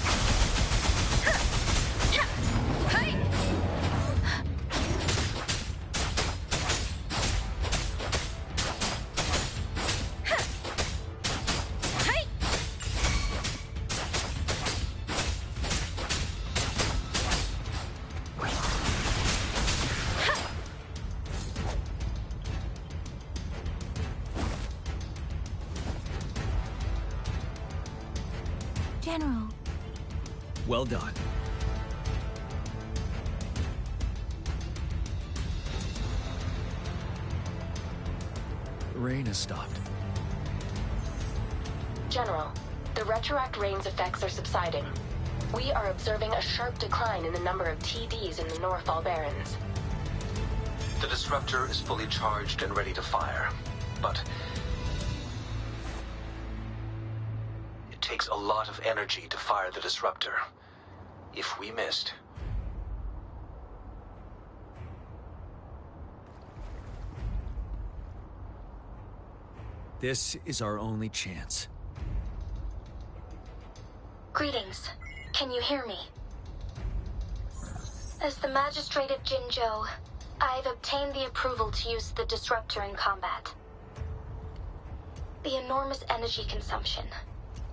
General. Well done. The rain has stopped. General, the retroact rain's effects are subsiding. We are observing a sharp decline in the number of TDs in the Northfall Barrens. The disruptor is fully charged and ready to fire, but it takes a lot of energy to fire the disruptor. If we missed, this is our only chance. Greetings. Can you hear me? As the Magistrate of Jinzhou, I've obtained the approval to use the disruptor in combat. The enormous energy consumption,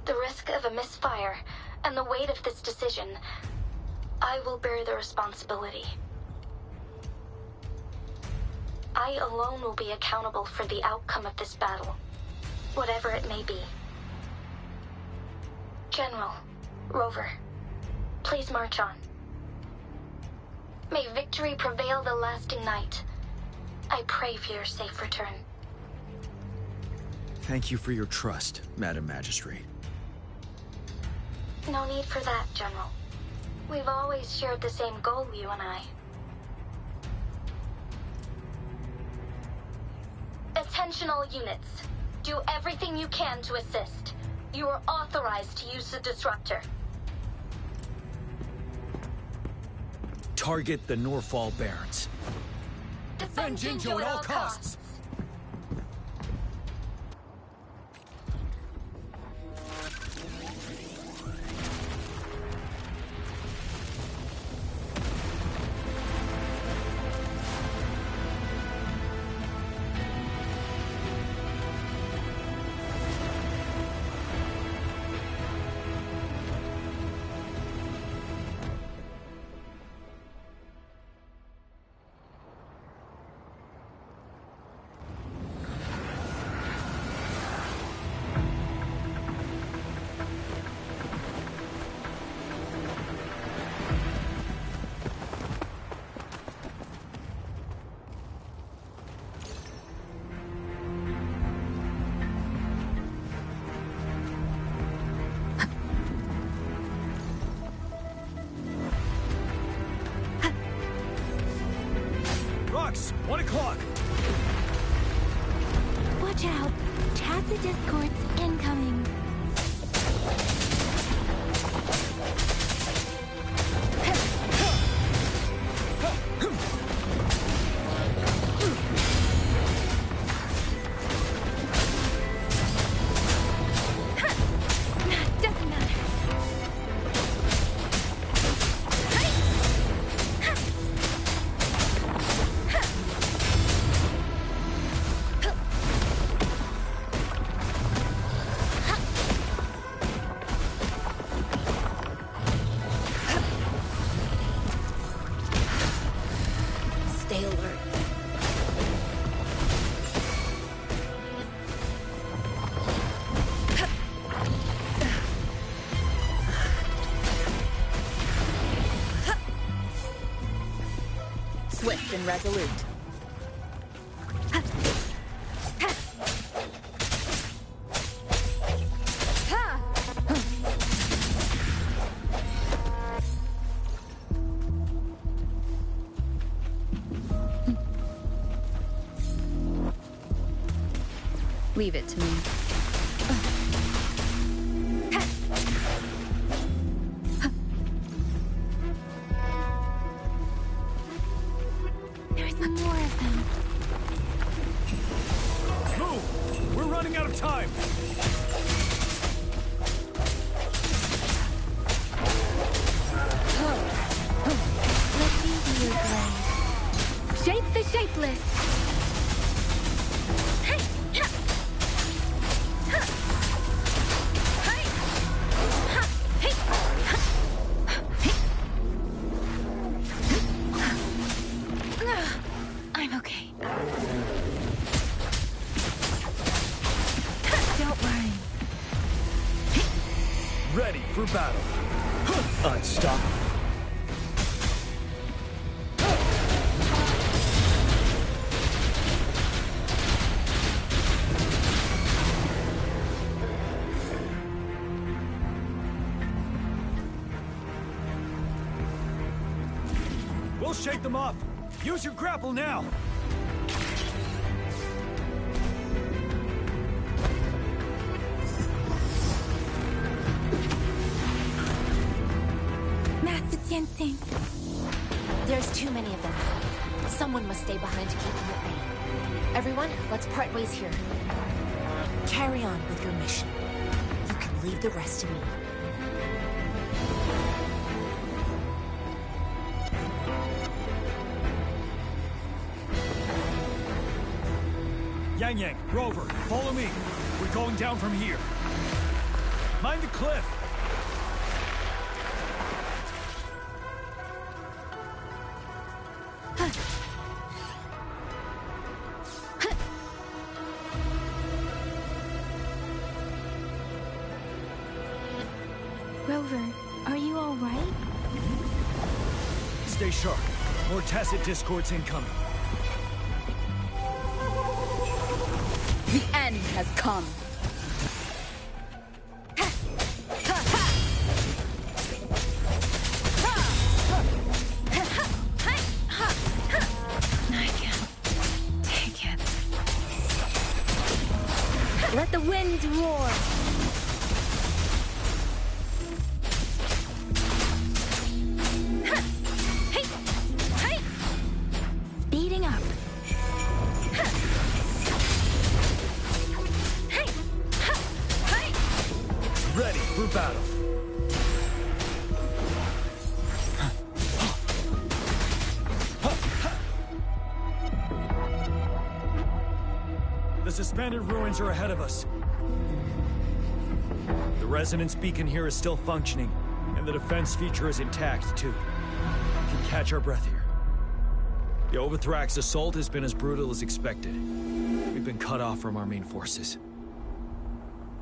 the risk of a misfire, and the weight of this decision, I will bear the responsibility. I alone will be accountable for the outcome of this battle, whatever it may be. General, Rover, please march on. May victory prevail the lasting night. I pray for your safe return. Thank you for your trust, Madam Magistrate. No need for that, General. We've always shared the same goal, you and I. Attention all units. Do everything you can to assist. You are authorized to use the disruptor. Target the Norfall Barrens. Defend Jinjo at all costs. Rocks, 1 o'clock. Watch out! Tacit discords incoming. Doesn't matter. Stay alert. Swift and resolute. Leave it to me. There's more of them. Move! We're running out of time! Let me be your blade. Shape the shapeless. I'm okay. Don't worry. Ready for battle. Unstoppable. We'll shake them off. Use your grapple now. Master Tianxing. There's too many of them. Someone must stay behind to keep them at bay. Everyone, let's part ways here. Carry on with your mission. You can leave the rest to me. Yang Yang, Rover, follow me. We're going down from here. Mind the cliff. Rover, are you all right? Stay sharp. More tacit discords incoming. The end has come. I can't take it. Let the winds roar. Speeding up. Ready for battle. The suspended ruins are ahead of us. The resonance beacon here is still functioning, and the defense feature is intact, too. We can catch our breath here. The Overthrax assault has been as brutal as expected. We've been cut off from our main forces.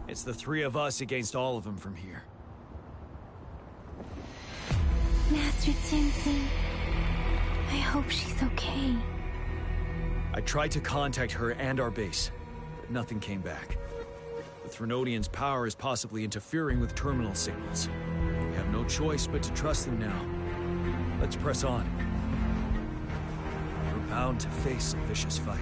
It's the three of us against all of them from here. Master Tenzin, I hope she's okay. I tried to contact her and our base, but nothing came back. The Threnodians' power is possibly interfering with terminal signals. We have no choice but to trust them now. Let's press on. We're bound to face a vicious fight.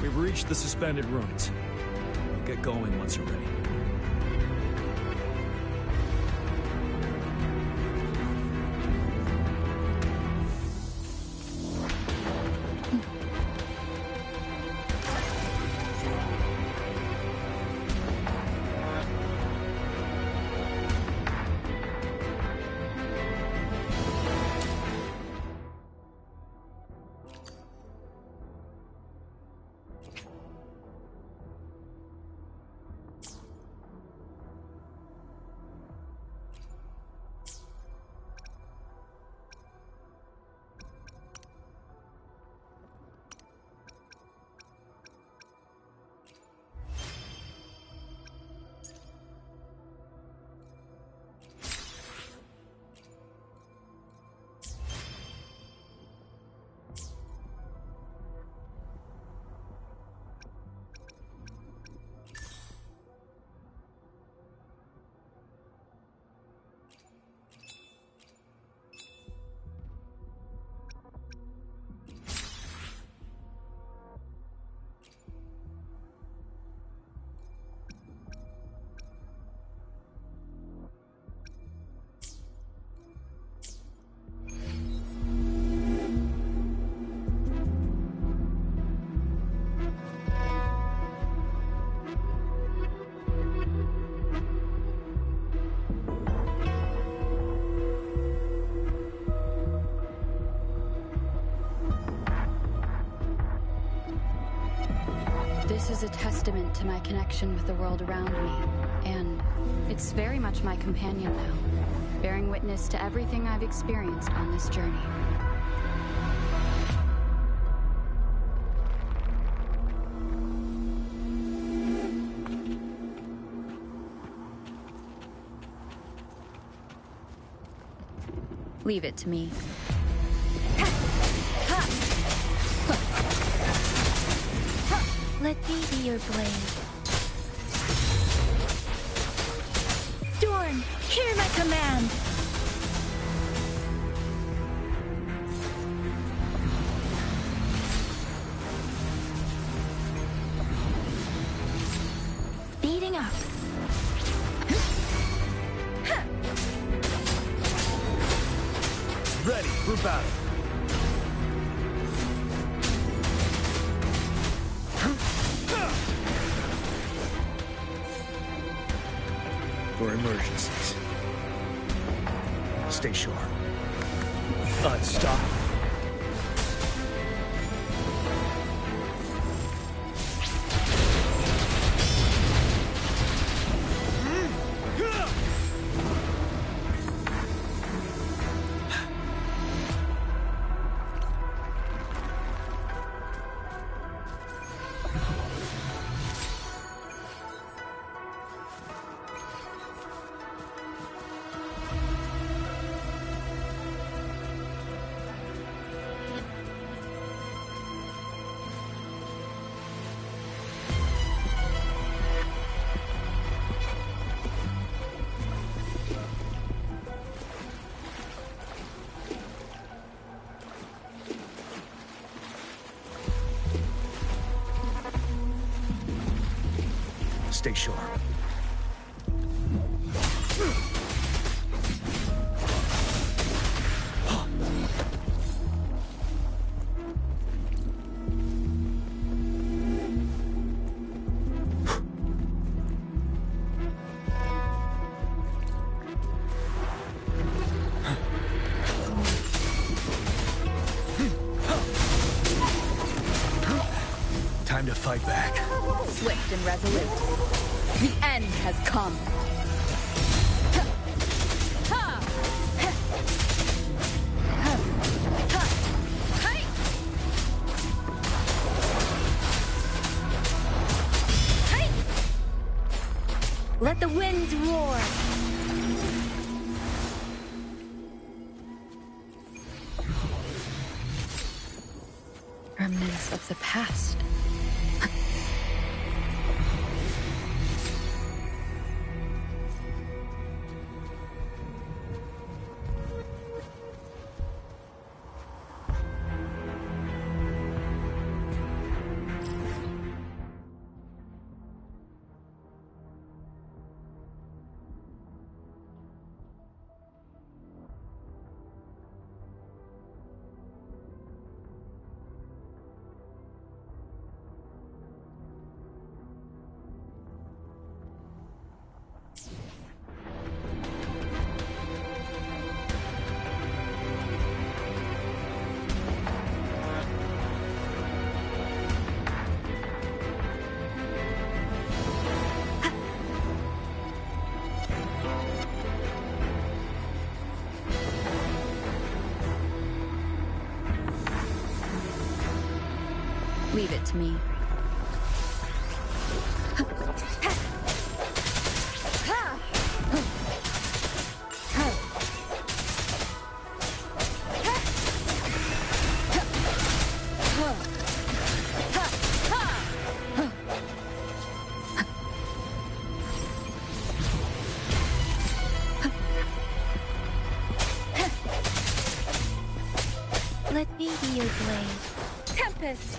We've reached the suspended ruins. We'll get going once you're ready. This is a testament to my connection with the world around me, and it's very much my companion now, bearing witness to everything I've experienced on this journey. Leave it to me. Let me be your blade. Storm, hear my command! Speeding up. Ready for battle. For emergencies. Stay sharp. Unstoppable. stay sharp. Time to fight back. Swift and resolute. The end has come. Let the winds roar. Remnants of the past. Leave it to me. Let me be your blade. Tempest!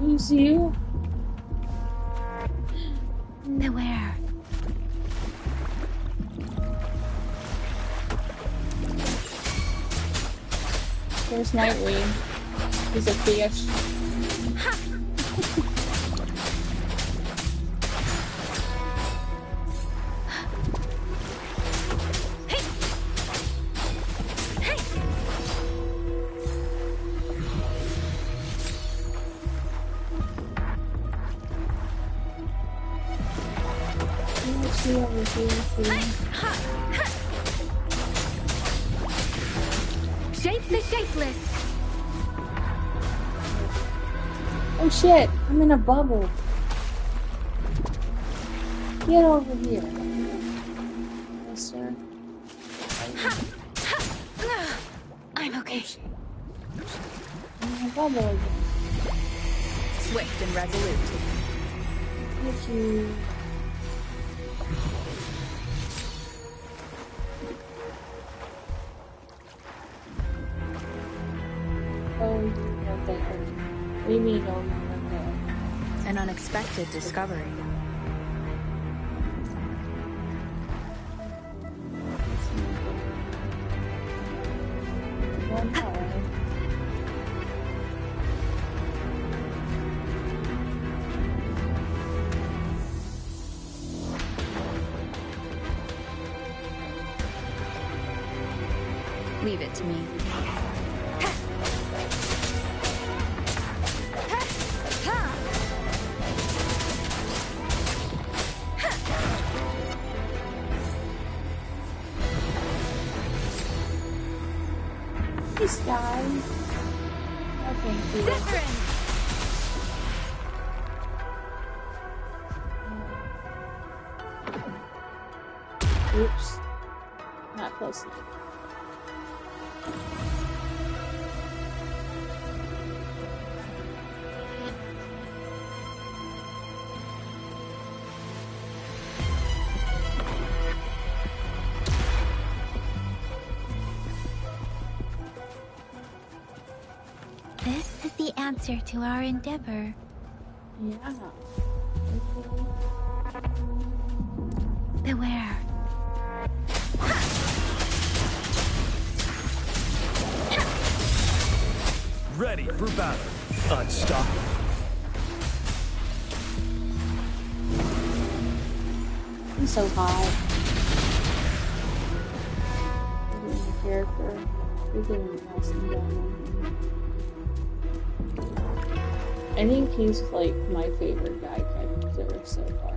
You see? Beware. There's Nightwing. He's a fish. Shape the shapeless. Oh shit, I'm in a bubble. Get over here. Yes, sir. I'm okay. I'm in a bubble again. Swift and resolute. Thank you. Oh, you were there. What do you mean, oh, you were there? An unexpected discovery. One hour. Leave it to me. This guy. Oh, thank you. Oops. Not close enough. This the answer to our endeavor. Yeah. Beware. Ready for battle. Unstoppable. He's so hot. The character. We're getting awesome down. I think he's like my favorite guy character so far.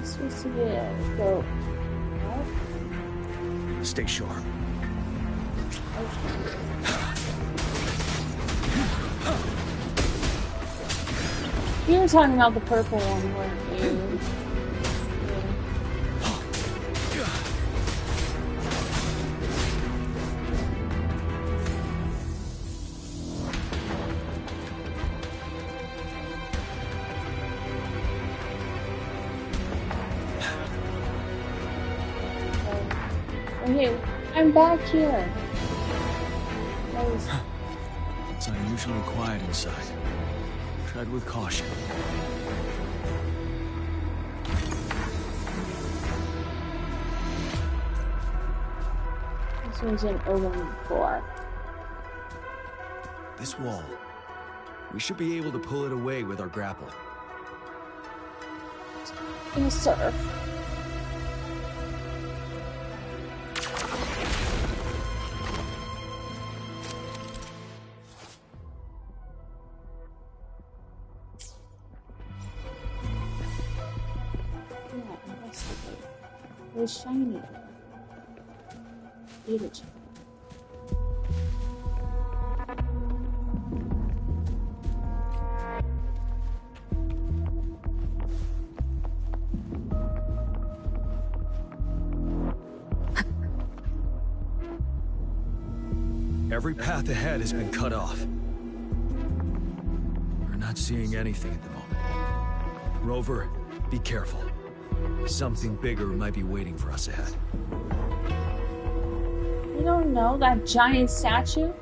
Supposed to go out? Stay sharp. You were talking about the purple one, weren't you? Okay, I'm back here. It's unusually quiet inside. Tread with caution. This one's an O14. This wall. We should be able to pull it away with our grapple. Gonna surf. It was shiny. Eat it. Every path ahead has been cut off. We're not seeing anything at the moment. Rover, be careful. Something bigger might be waiting for us ahead. You don't know that giant statue?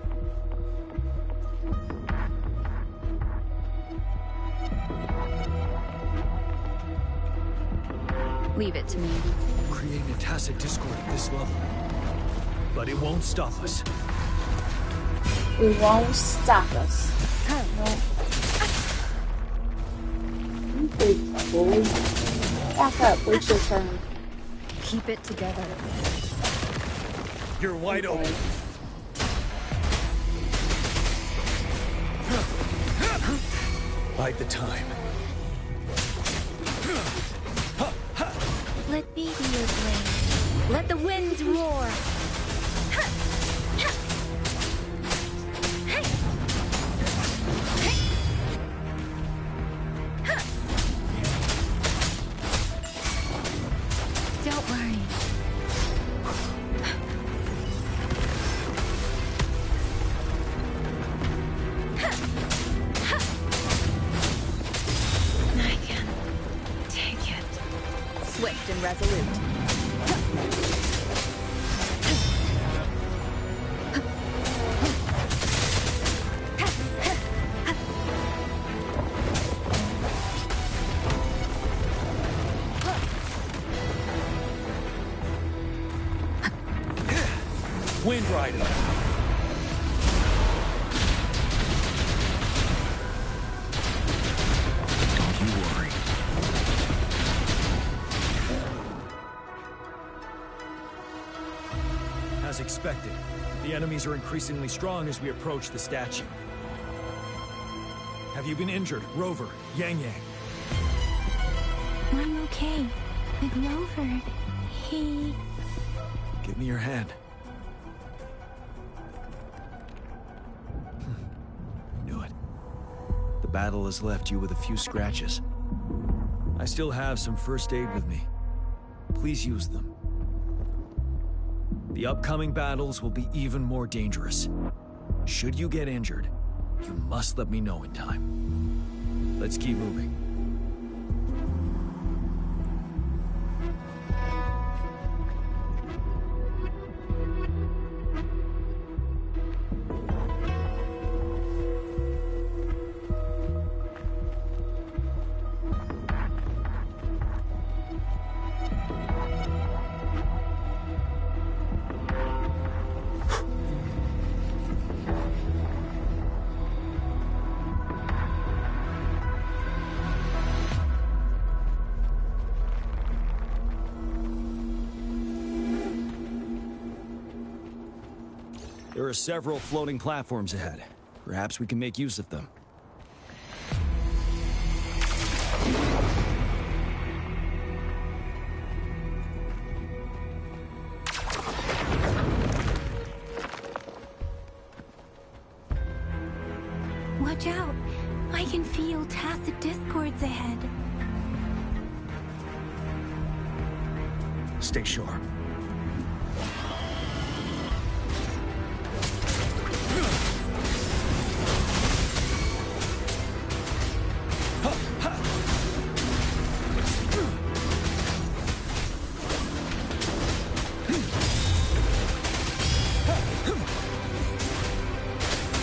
Leave it to me. Creating a tacit discord at this level. But it won't stop us. It won't stop us. No. You big bully. Back up, wait your turn. Keep it together. You're wide open. Bide the time. Let be your blade. Let the winds roar. Don't worry. I can take it. Swift and resolute. Wind Rider. Don't you worry. As expected, the enemies are increasingly strong as we approach the statue. Have you been injured, Rover, Yang Yang? I'm okay. With Rover, he... Give me your hand. Knew it. The battle has left you with a few scratches. I still have some first aid with me. Please use them. The upcoming battles will be even more dangerous. Should you get injured, you must let me know in time. Let's keep moving. There are several floating platforms ahead. Perhaps we can make use of them. Watch out! I can feel tacit discords ahead. Stay sharp.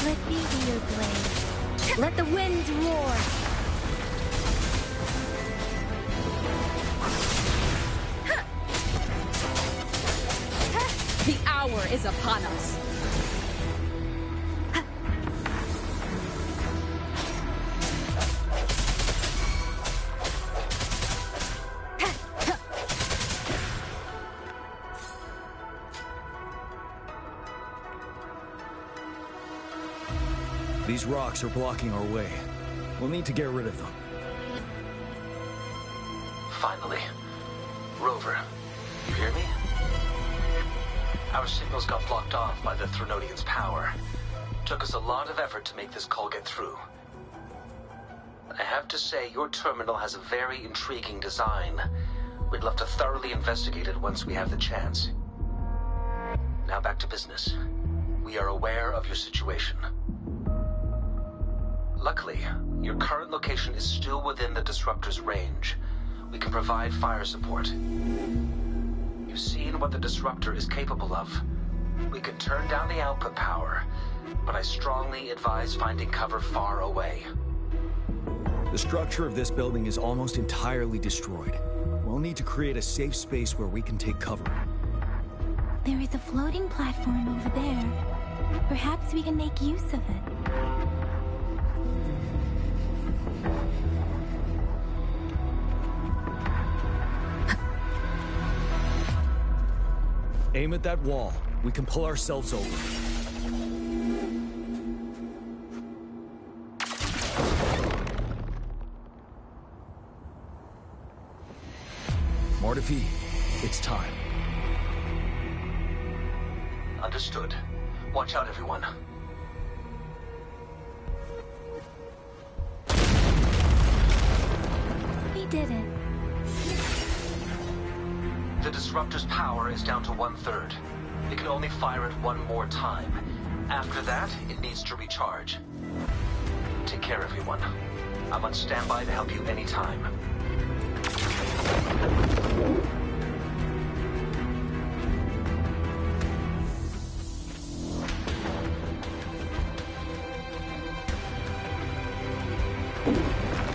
Let me be your blade. Let the winds roar. The hour is upon us. These rocks are blocking our way. We'll need to get rid of them. Finally. Rover, you hear me? Our signals got blocked off by the Threnodian's power. Took us a lot of effort to make this call get through. I have to say, your terminal has a very intriguing design. We'd love to thoroughly investigate it once we have the chance. Now back to business. We are aware of your situation. Luckily, your current location is still within the Disruptor's range. We can provide fire support. You've seen what the Disruptor is capable of. We can turn down the output power, but I strongly advise finding cover far away. The structure of this building is almost entirely destroyed. We'll need to create a safe space where we can take cover. There is a floating platform over there. Perhaps we can make use of it. Aim at that wall. We can pull ourselves over. Mortifi, it's time. Understood. Watch out, everyone. We did it. The Disruptor's power is down to 1/3. It can only fire it one more time. After that, it needs to recharge. Take care, everyone. I'm on standby to help you anytime.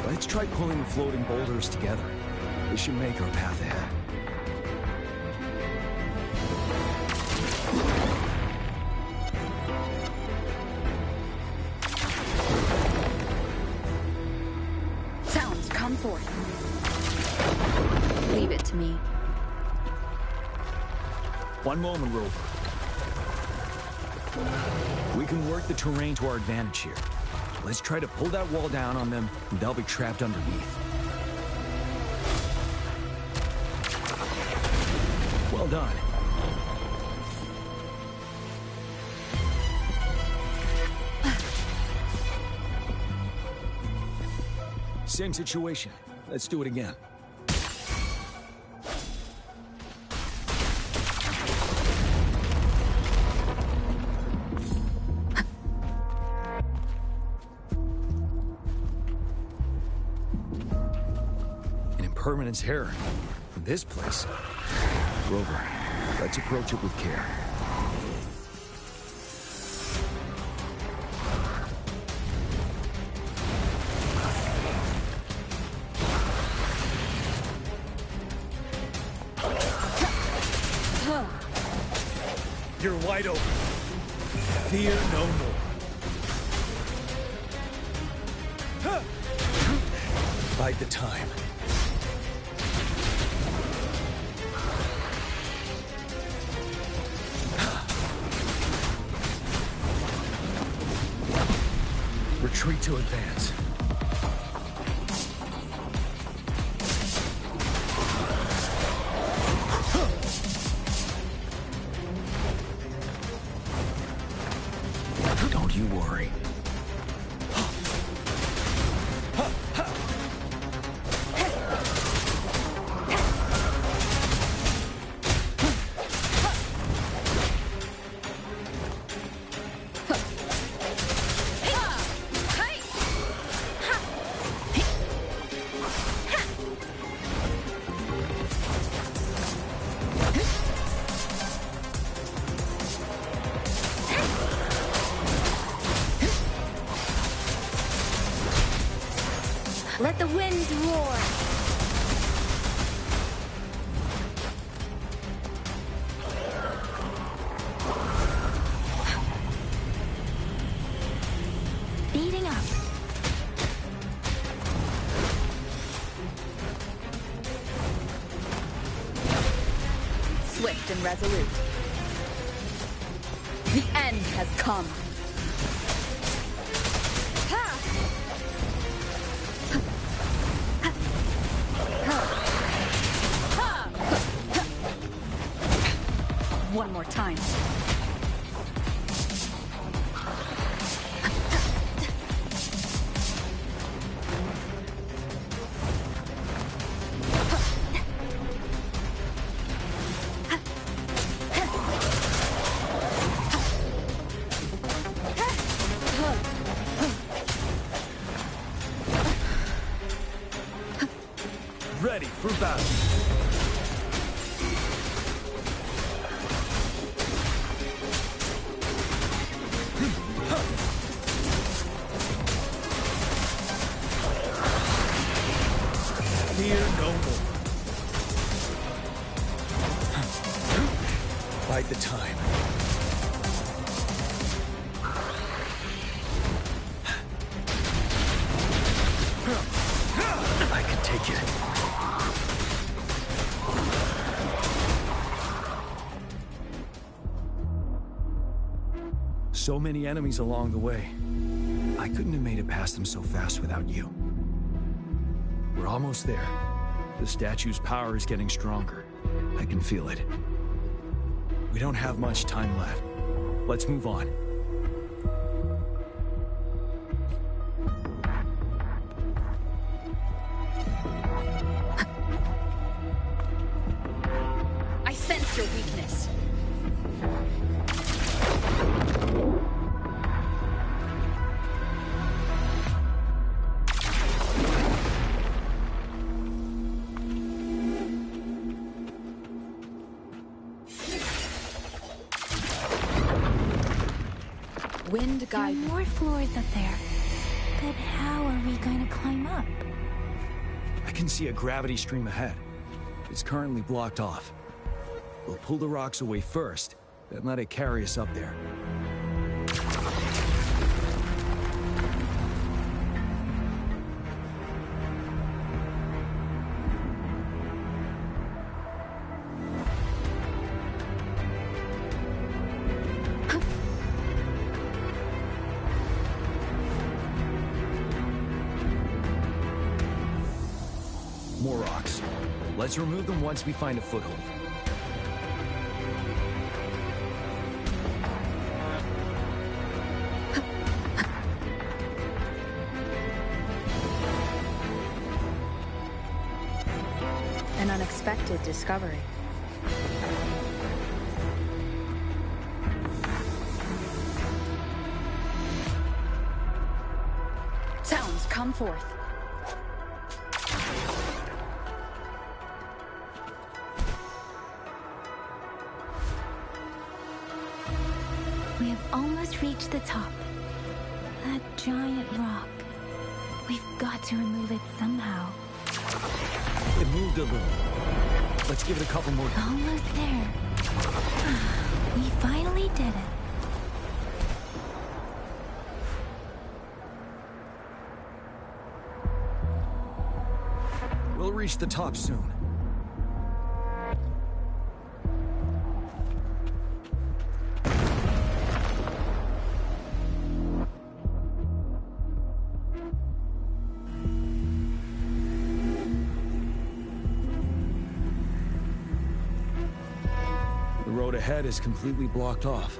Let's try pulling the floating boulders together. This should make our path ahead. Sounds, come forth. Leave it to me. One moment, Rover. We can work the terrain to our advantage here. Let's try to pull that wall down on them, and they'll be trapped underneath. Well done. Same situation. Let's do it again. An impermanence heron. From this place. Rover, let's approach it with care. You're wide open. Fear no more. Bide the time. Retreat to advance. Don't you worry. Let the winds roar. Speeding up. Swift and resolute. The end has come. One more time. Ready for battle. Fear no more. Bide the time. I can take it. So many enemies along the way. I couldn't have made it past them so fast without you. We're almost there. The statue's power is getting stronger. I can feel it. We don't have much time left. Let's move on. I sense your weakness. Wind guide. There are more floors up there. But how are we going to climb up? I can see a gravity stream ahead. It's currently blocked off. We'll pull the rocks away first, then let it carry us up there. More rocks. Let's remove them once we find a foothold. unexpected discovery. Sounds, come forth. We have almost reached the top. That giant rock. We've got to remove it somehow. It moved a little. Let's give it a couple more. Almost there. We finally did it. We'll reach the top soon. The road ahead is completely blocked off.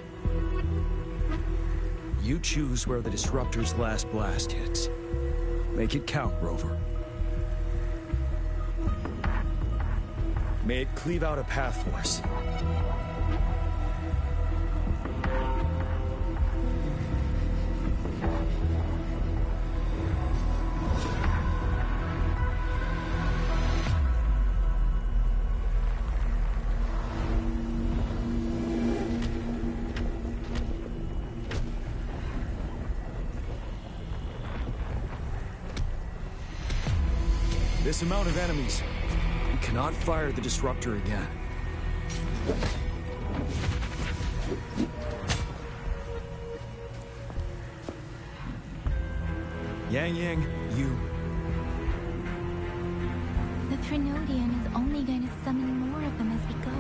You choose where the Disruptor's last blast hits. Make it count, Rover. May it cleave out a path for us. This amount of enemies. We cannot fire the Disruptor again. Yang, you. The Trinodian is only going to summon more of them as we go.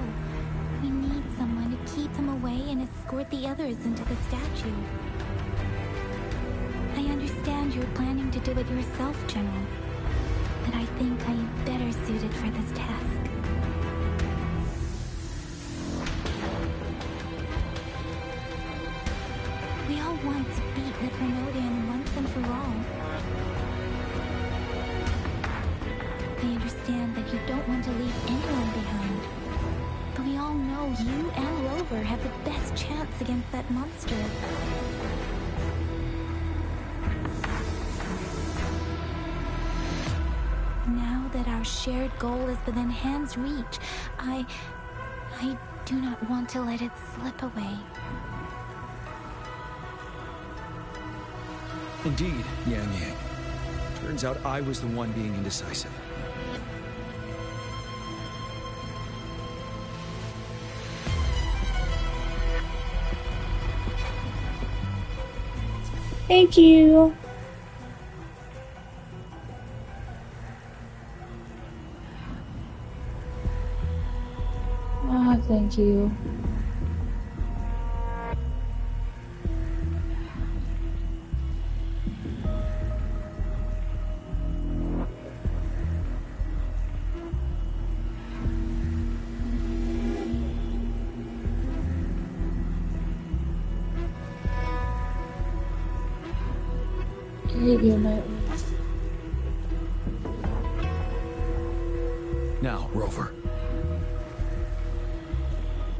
We need someone to keep them away and escort the others into the statue. I understand you're planning to do it yourself, General. But I think I am better suited for this task. We all want to beat the Trinodian once and for all. I understand that you don't want to leave anyone behind. But we all know you and Rover have the best chance against that monster. Now that our shared goal is within hand's reach, I do not want to let it slip away. Indeed, Yang. Turns out I was the one being indecisive. Thank you. Oh, thank you. Now, Rover.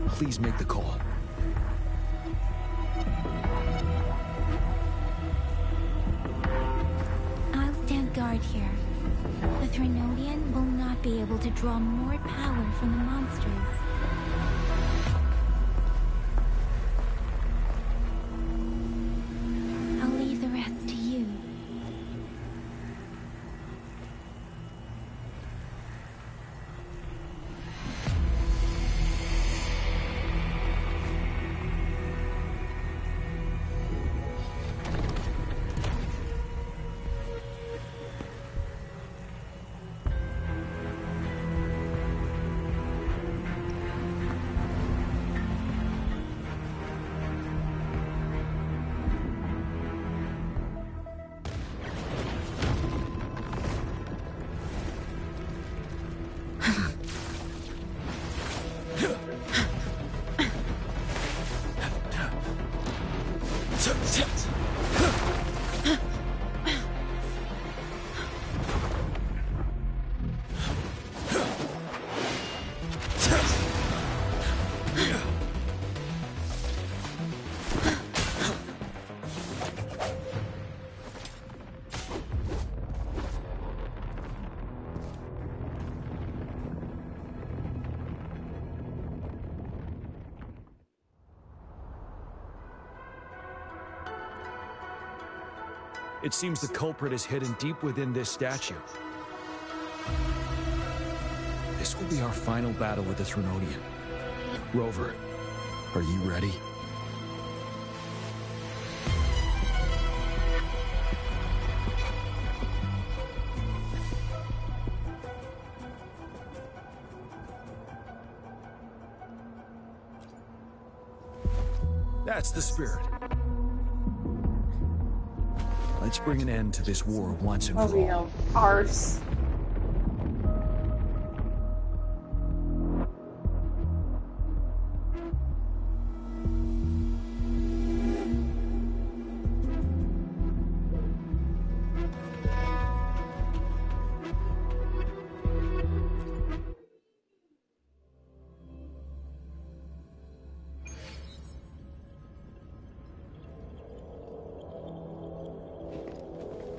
Please make the call. I'll stand guard here. The Trinodian will not be able to draw more power from the monsters. I'll leave the rest to you. It seems the culprit is hidden deep within this statue. This will be our final battle with the Threnodian. Rover, are you ready? That's the spirit. Let's bring an end to this war once and for all. Arse.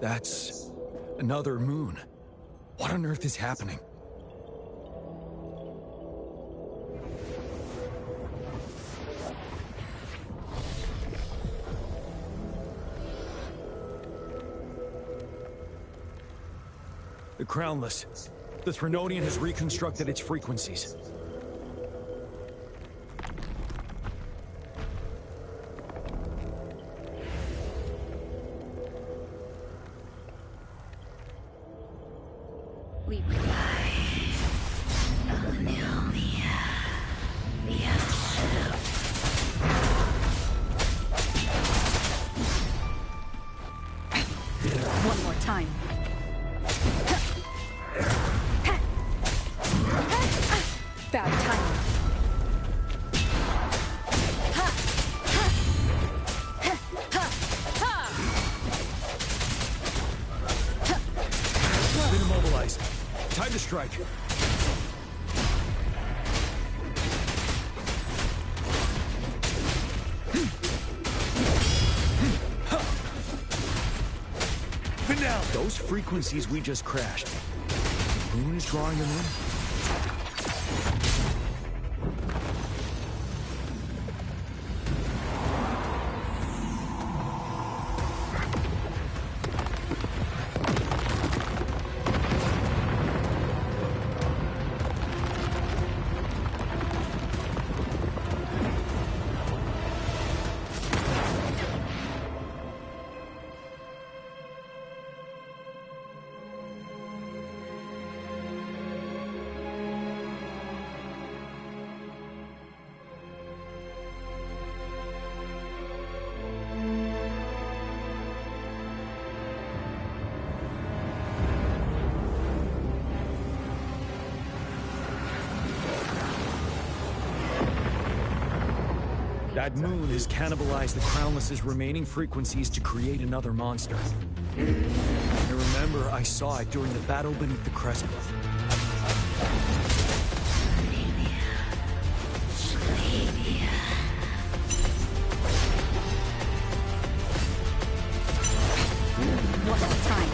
That's another moon. What on earth is happening? The Crownless. The Threnodian has reconstructed its frequencies. One more time. Bad timing. It's been immobilized. Time to strike. Those frequencies we just crashed. The moon is drawing them in. That moon has cannibalized the Crownless's remaining frequencies to create another monster. I remember I saw it during the battle beneath the crescent. One more time.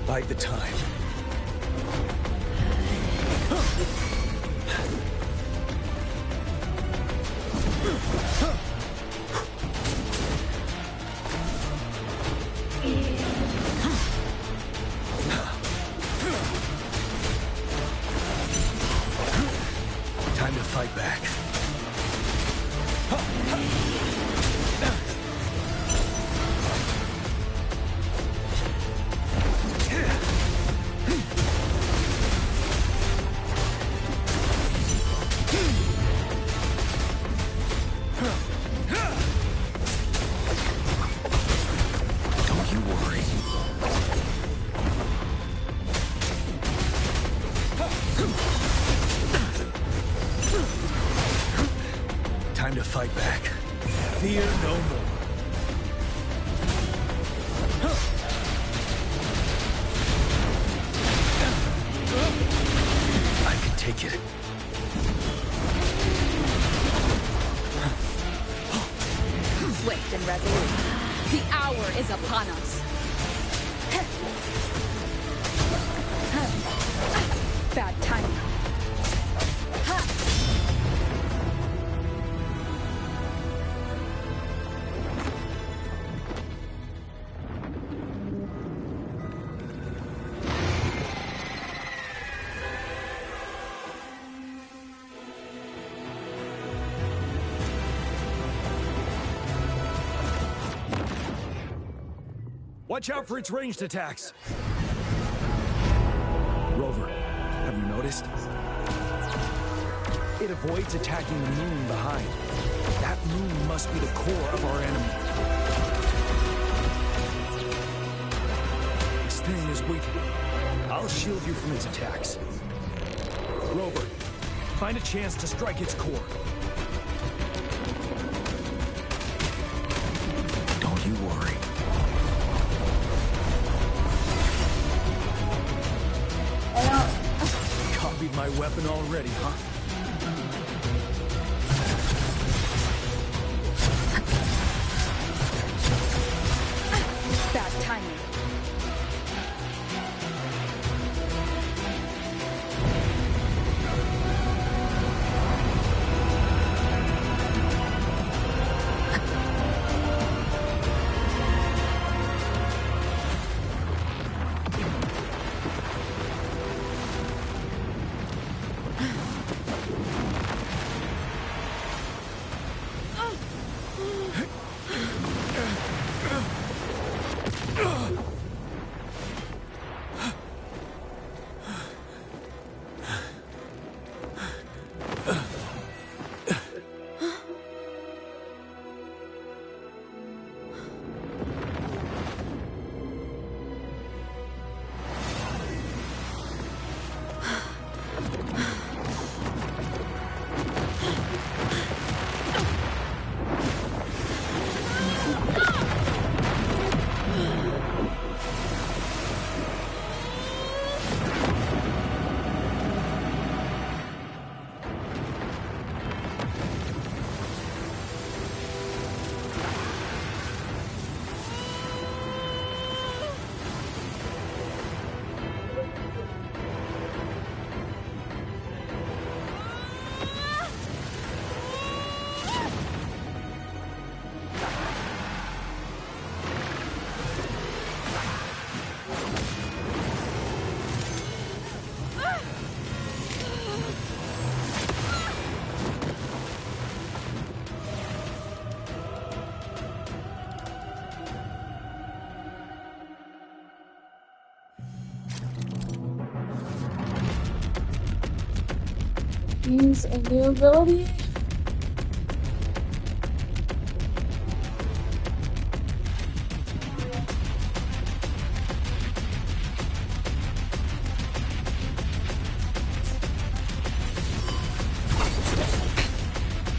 Bide the time. Time to fight back. Don't you worry. Time to fight back. Fear no more. I can take it. Swift and resolute. The hour is upon us. Watch out for its ranged attacks. Rover, have you noticed? It avoids attacking the moon behind. That moon must be the core of our enemy. This thing is weakening. I'll shield you from its attacks. Rover, find a chance to strike its core. Don't you worry. Copied my weapon already, huh? Bad timing. Use a new ability.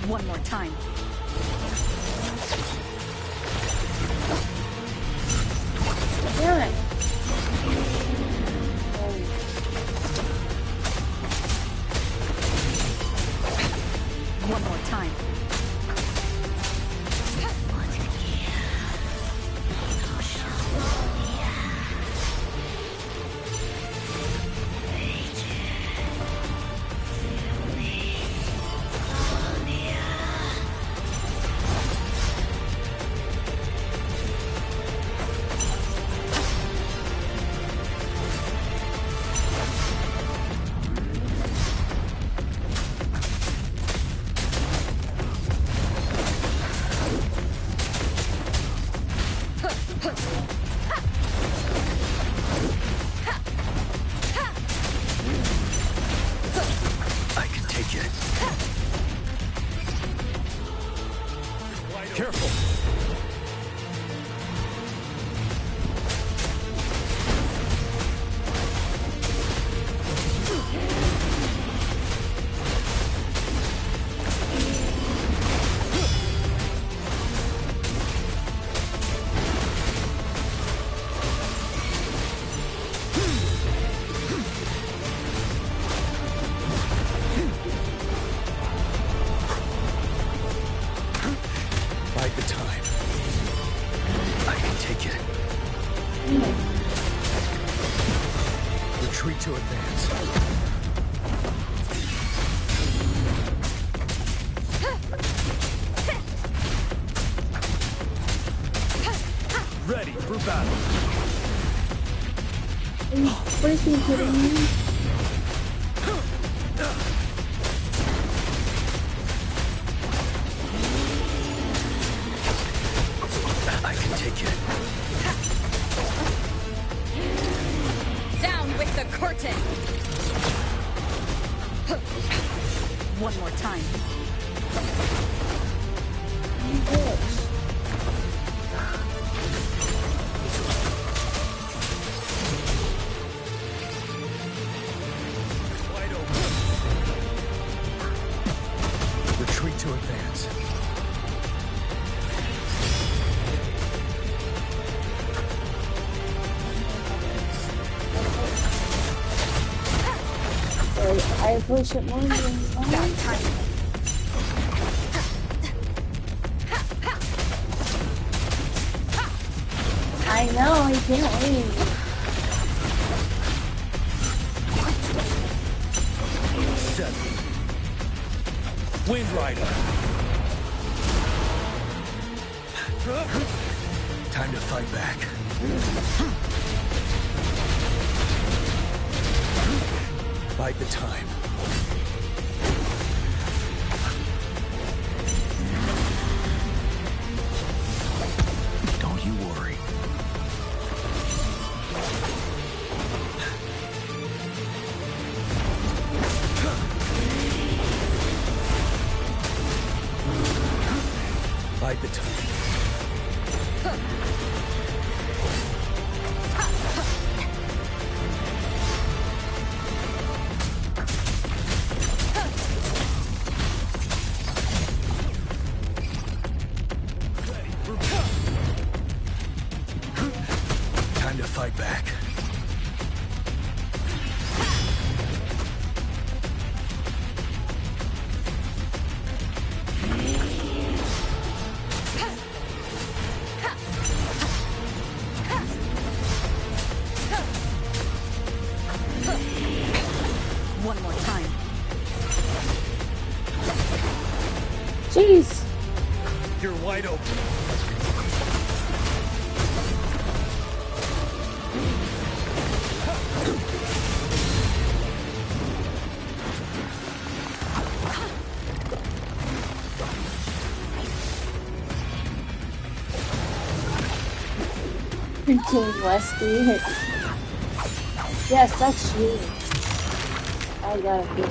One more time. Damn it. One more time. I can take it. Careful. Bide the time. I can take it. Retreat to advance. Ready for battle. Are you freaking kidding me? I can take it. the curtain! One more time. Wide open. Retreat to advance. I push it more than once. I know, I can't wait. Wind Rider. Time to fight back. Bide the time. Don't you worry. Bide the time. Time to fight back. One more time. Jeez. You're wide open. King Wesley. Yes, that's you. I gotta be.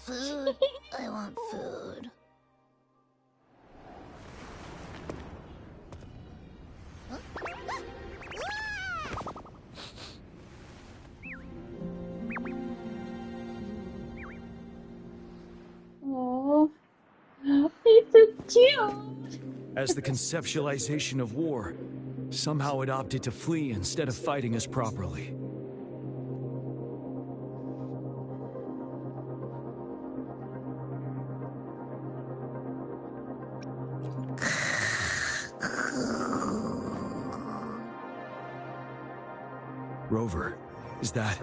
Food. I want food. Oh, it's so cute. As the conceptualization of war, somehow it opted to flee instead of fighting us properly. Rover, is that...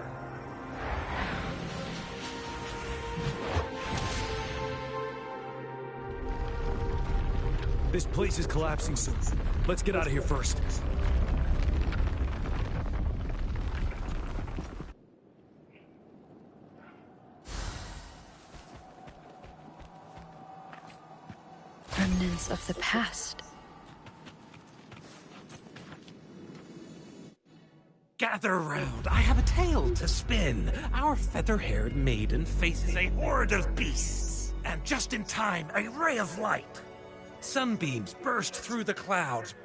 This place is collapsing soon. Let's get out of here first. Remnants of the past. Gather round, I have a tale to spin. Our feather-haired maiden faces a horde of beasts. And just in time, a ray of light. Sunbeams burst through the clouds,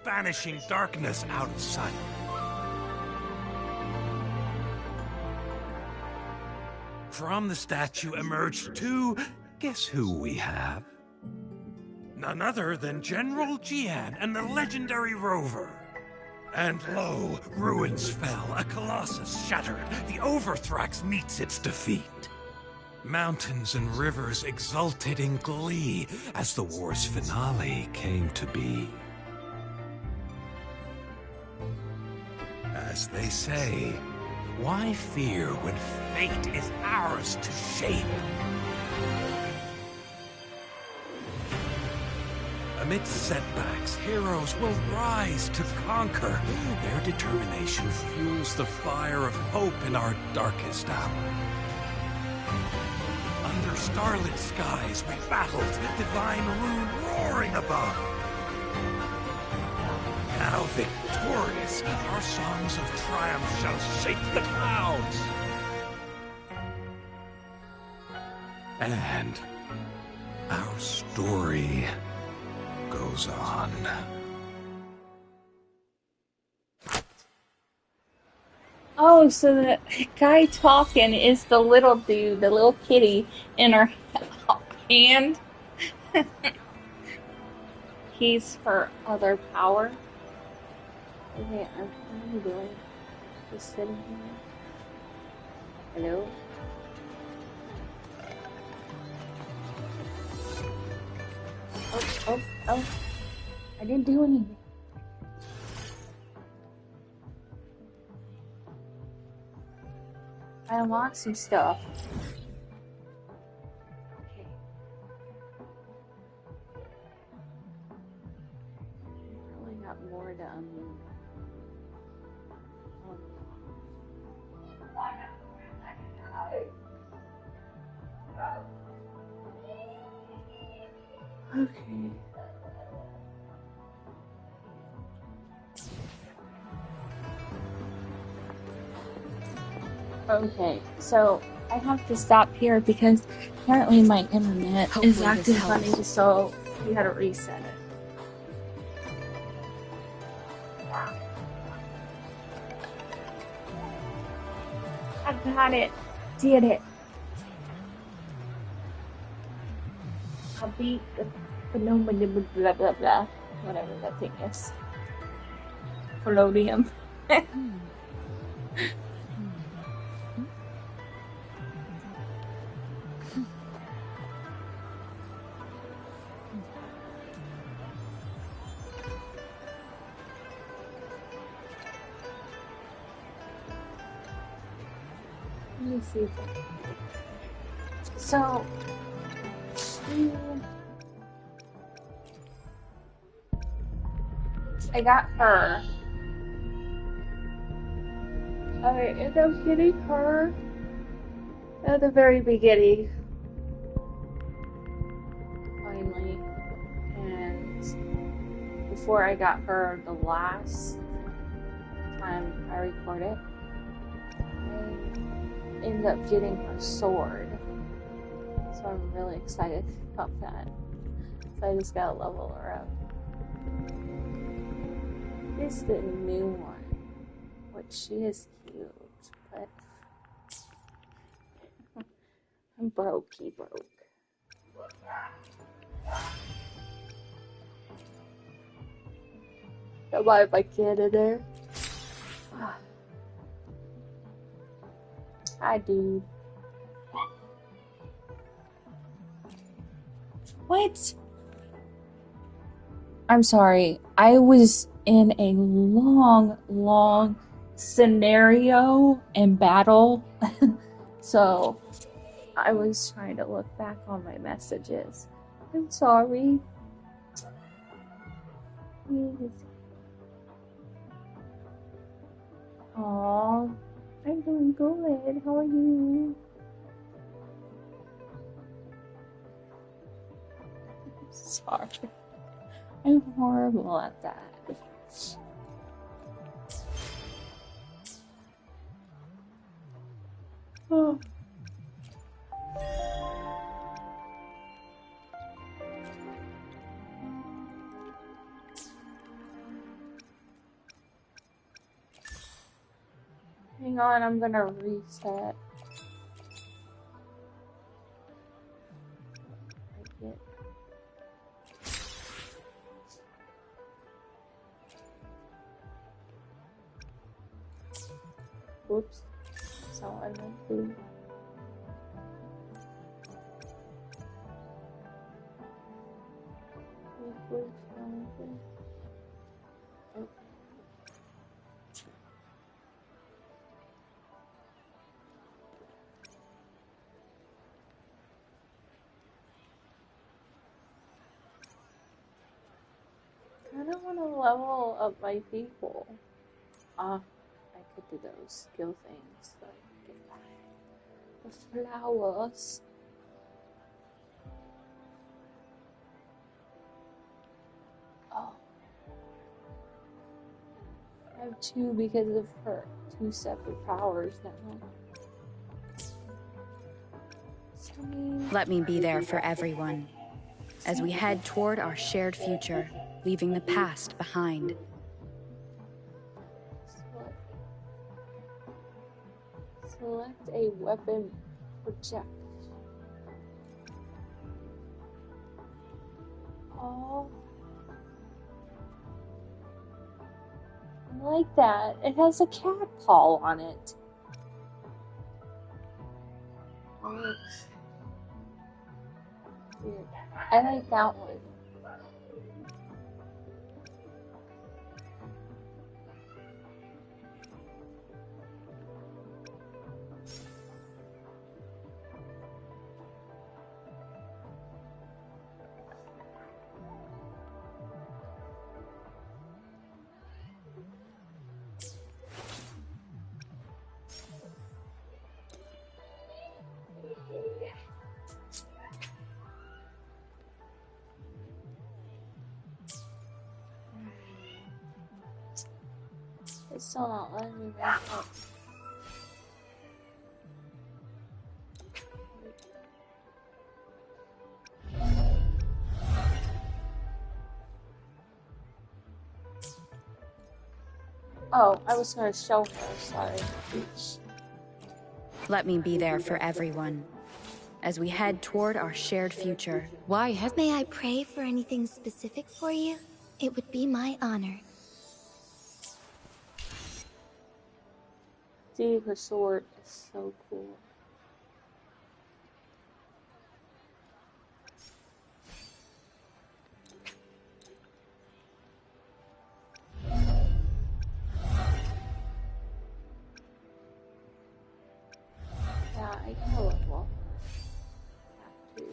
banishing darkness out of sight. From the statue emerged two... Guess who we have? None other than General Jian and the legendary Rover. And lo, ruins fell, a colossus shattered. The Overthrax meets its defeat. Mountains and rivers exulted in glee as the war's finale came to be. As they say, why fear when fate is ours to shape? Amidst setbacks, heroes will rise to conquer. Their determination fuels the fire of hope in our darkest hour. Under starlit skies we battled, divine rune roaring above. Now victorious, our songs of triumph shall shake the clouds. And our story goes on. Oh, so the guy talking is the little dude, the little kitty in her hand. He's her other power. Okay, what are you doing? Just sitting here. Hello? Oh. I didn't do anything. I unlocked some stuff. Okay. Probably got more to unlock. Okay. Okay, so I have to stop here because apparently my internet is acting funny, so we gotta reset it. I got it. Did it. I beat the phenomenon, blah blah blah. Whatever that thing is. Polonium. Let me see. So, I got her. I ended up getting her at the very beginning. Finally. And before I got her the last time I recorded, I ended up getting her sword. So I'm really excited about that. So I just gotta level her up. This is the new one, which she is cute, but I'm brokey broke. Am I my kid in there? Hi, dude. What? I'm sorry. I was in a long scenario and battle. So I was trying to look back on my messages. I'm sorry. Aww. I'm doing good. How are you? Sorry. I'm horrible at that. Oh. Hang on, I'm gonna reset. Whoops. That's not what I meant to. I don't want to level up my people. I could do those skill things. So I can get the flowers. Oh. I have two because of her two separate powers now. Let me be there for everyone as we head toward our shared future, leaving the past behind. Select a weapon project. Oh. I like that. It has a cat paw on it. Nice. Weird. I like that one. It's still not letting me back up. Oh, I was gonna show her, sorry. Let me be there for everyone as we head toward our shared future. Why has... May I pray for anything specific for you? It would be my honor. See, her sword is so cool. Yeah, I gotta level up. Have to.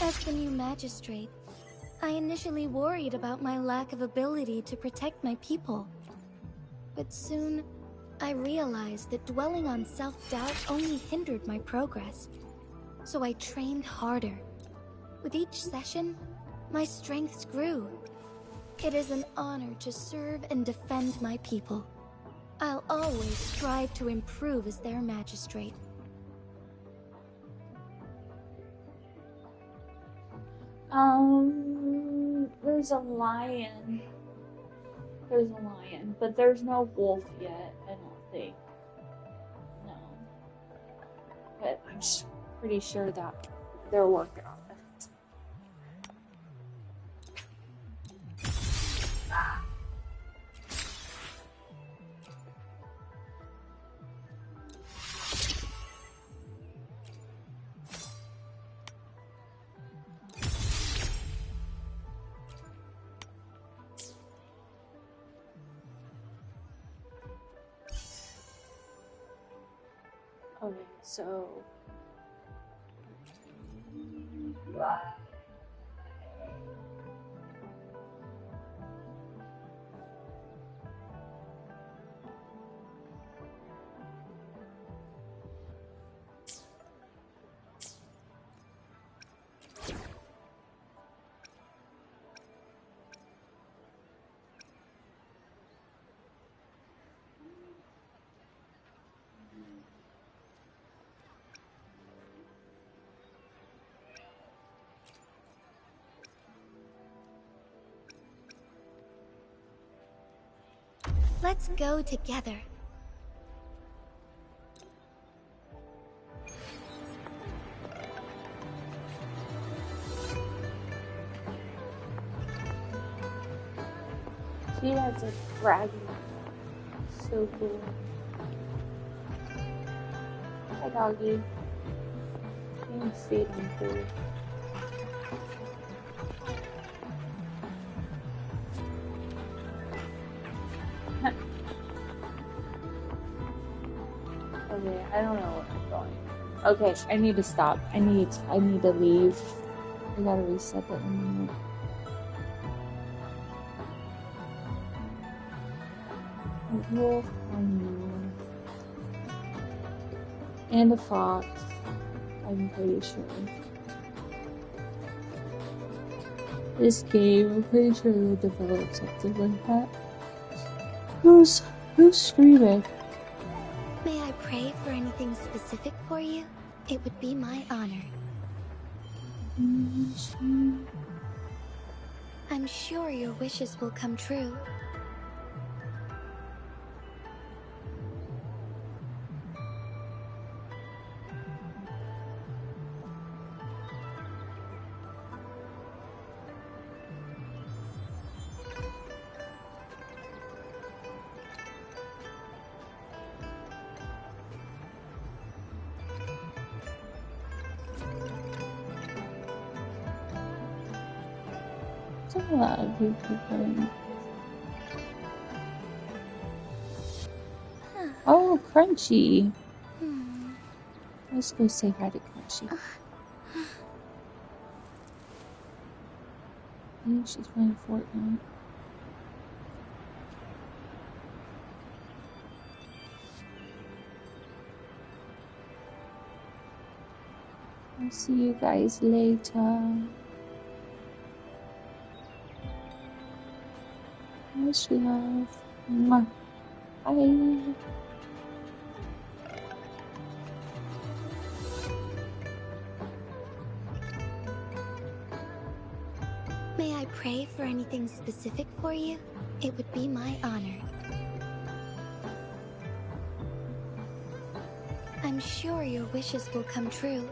As the new magistrate, I initially worried about my lack of ability to protect my people. But soon, I realized that dwelling on self-doubt only hindered my progress. So I trained harder. With each session, my strengths grew. It is an honor to serve and defend my people. I'll always strive to improve as their magistrate. There's a lion. There's a lion, but there's no wolf yet, I don't think. No. But I'm pretty sure that they're working on it. Okay, so... Let's go together. See, that's a dragon. So cool. Hi, doggy. You feed him food. Okay, I don't know where I'm going. Okay, I need to stop. I need to leave. I gotta reset the internet. A wolf, and a fox. I'm pretty sure. This game, I'm pretty sure they'll develop something like that. Who's screaming? May I pray for anything specific for you? It would be my honor. I'm sure your wishes will come true. There's a lot of people going. Oh, Crunchy. Let's go say hi to Crunchy. I think she's playing Fortnite. I'll see you guys later. Much love. Mwah. Bye. May I pray for anything specific for you? It would be my honor. I'm sure your wishes will come true.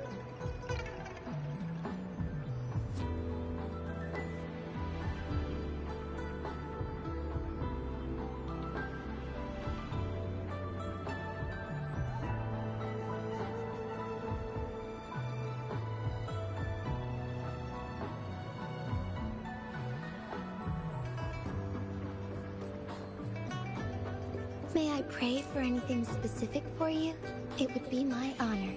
May I pray for anything specific for you? It would be my honor.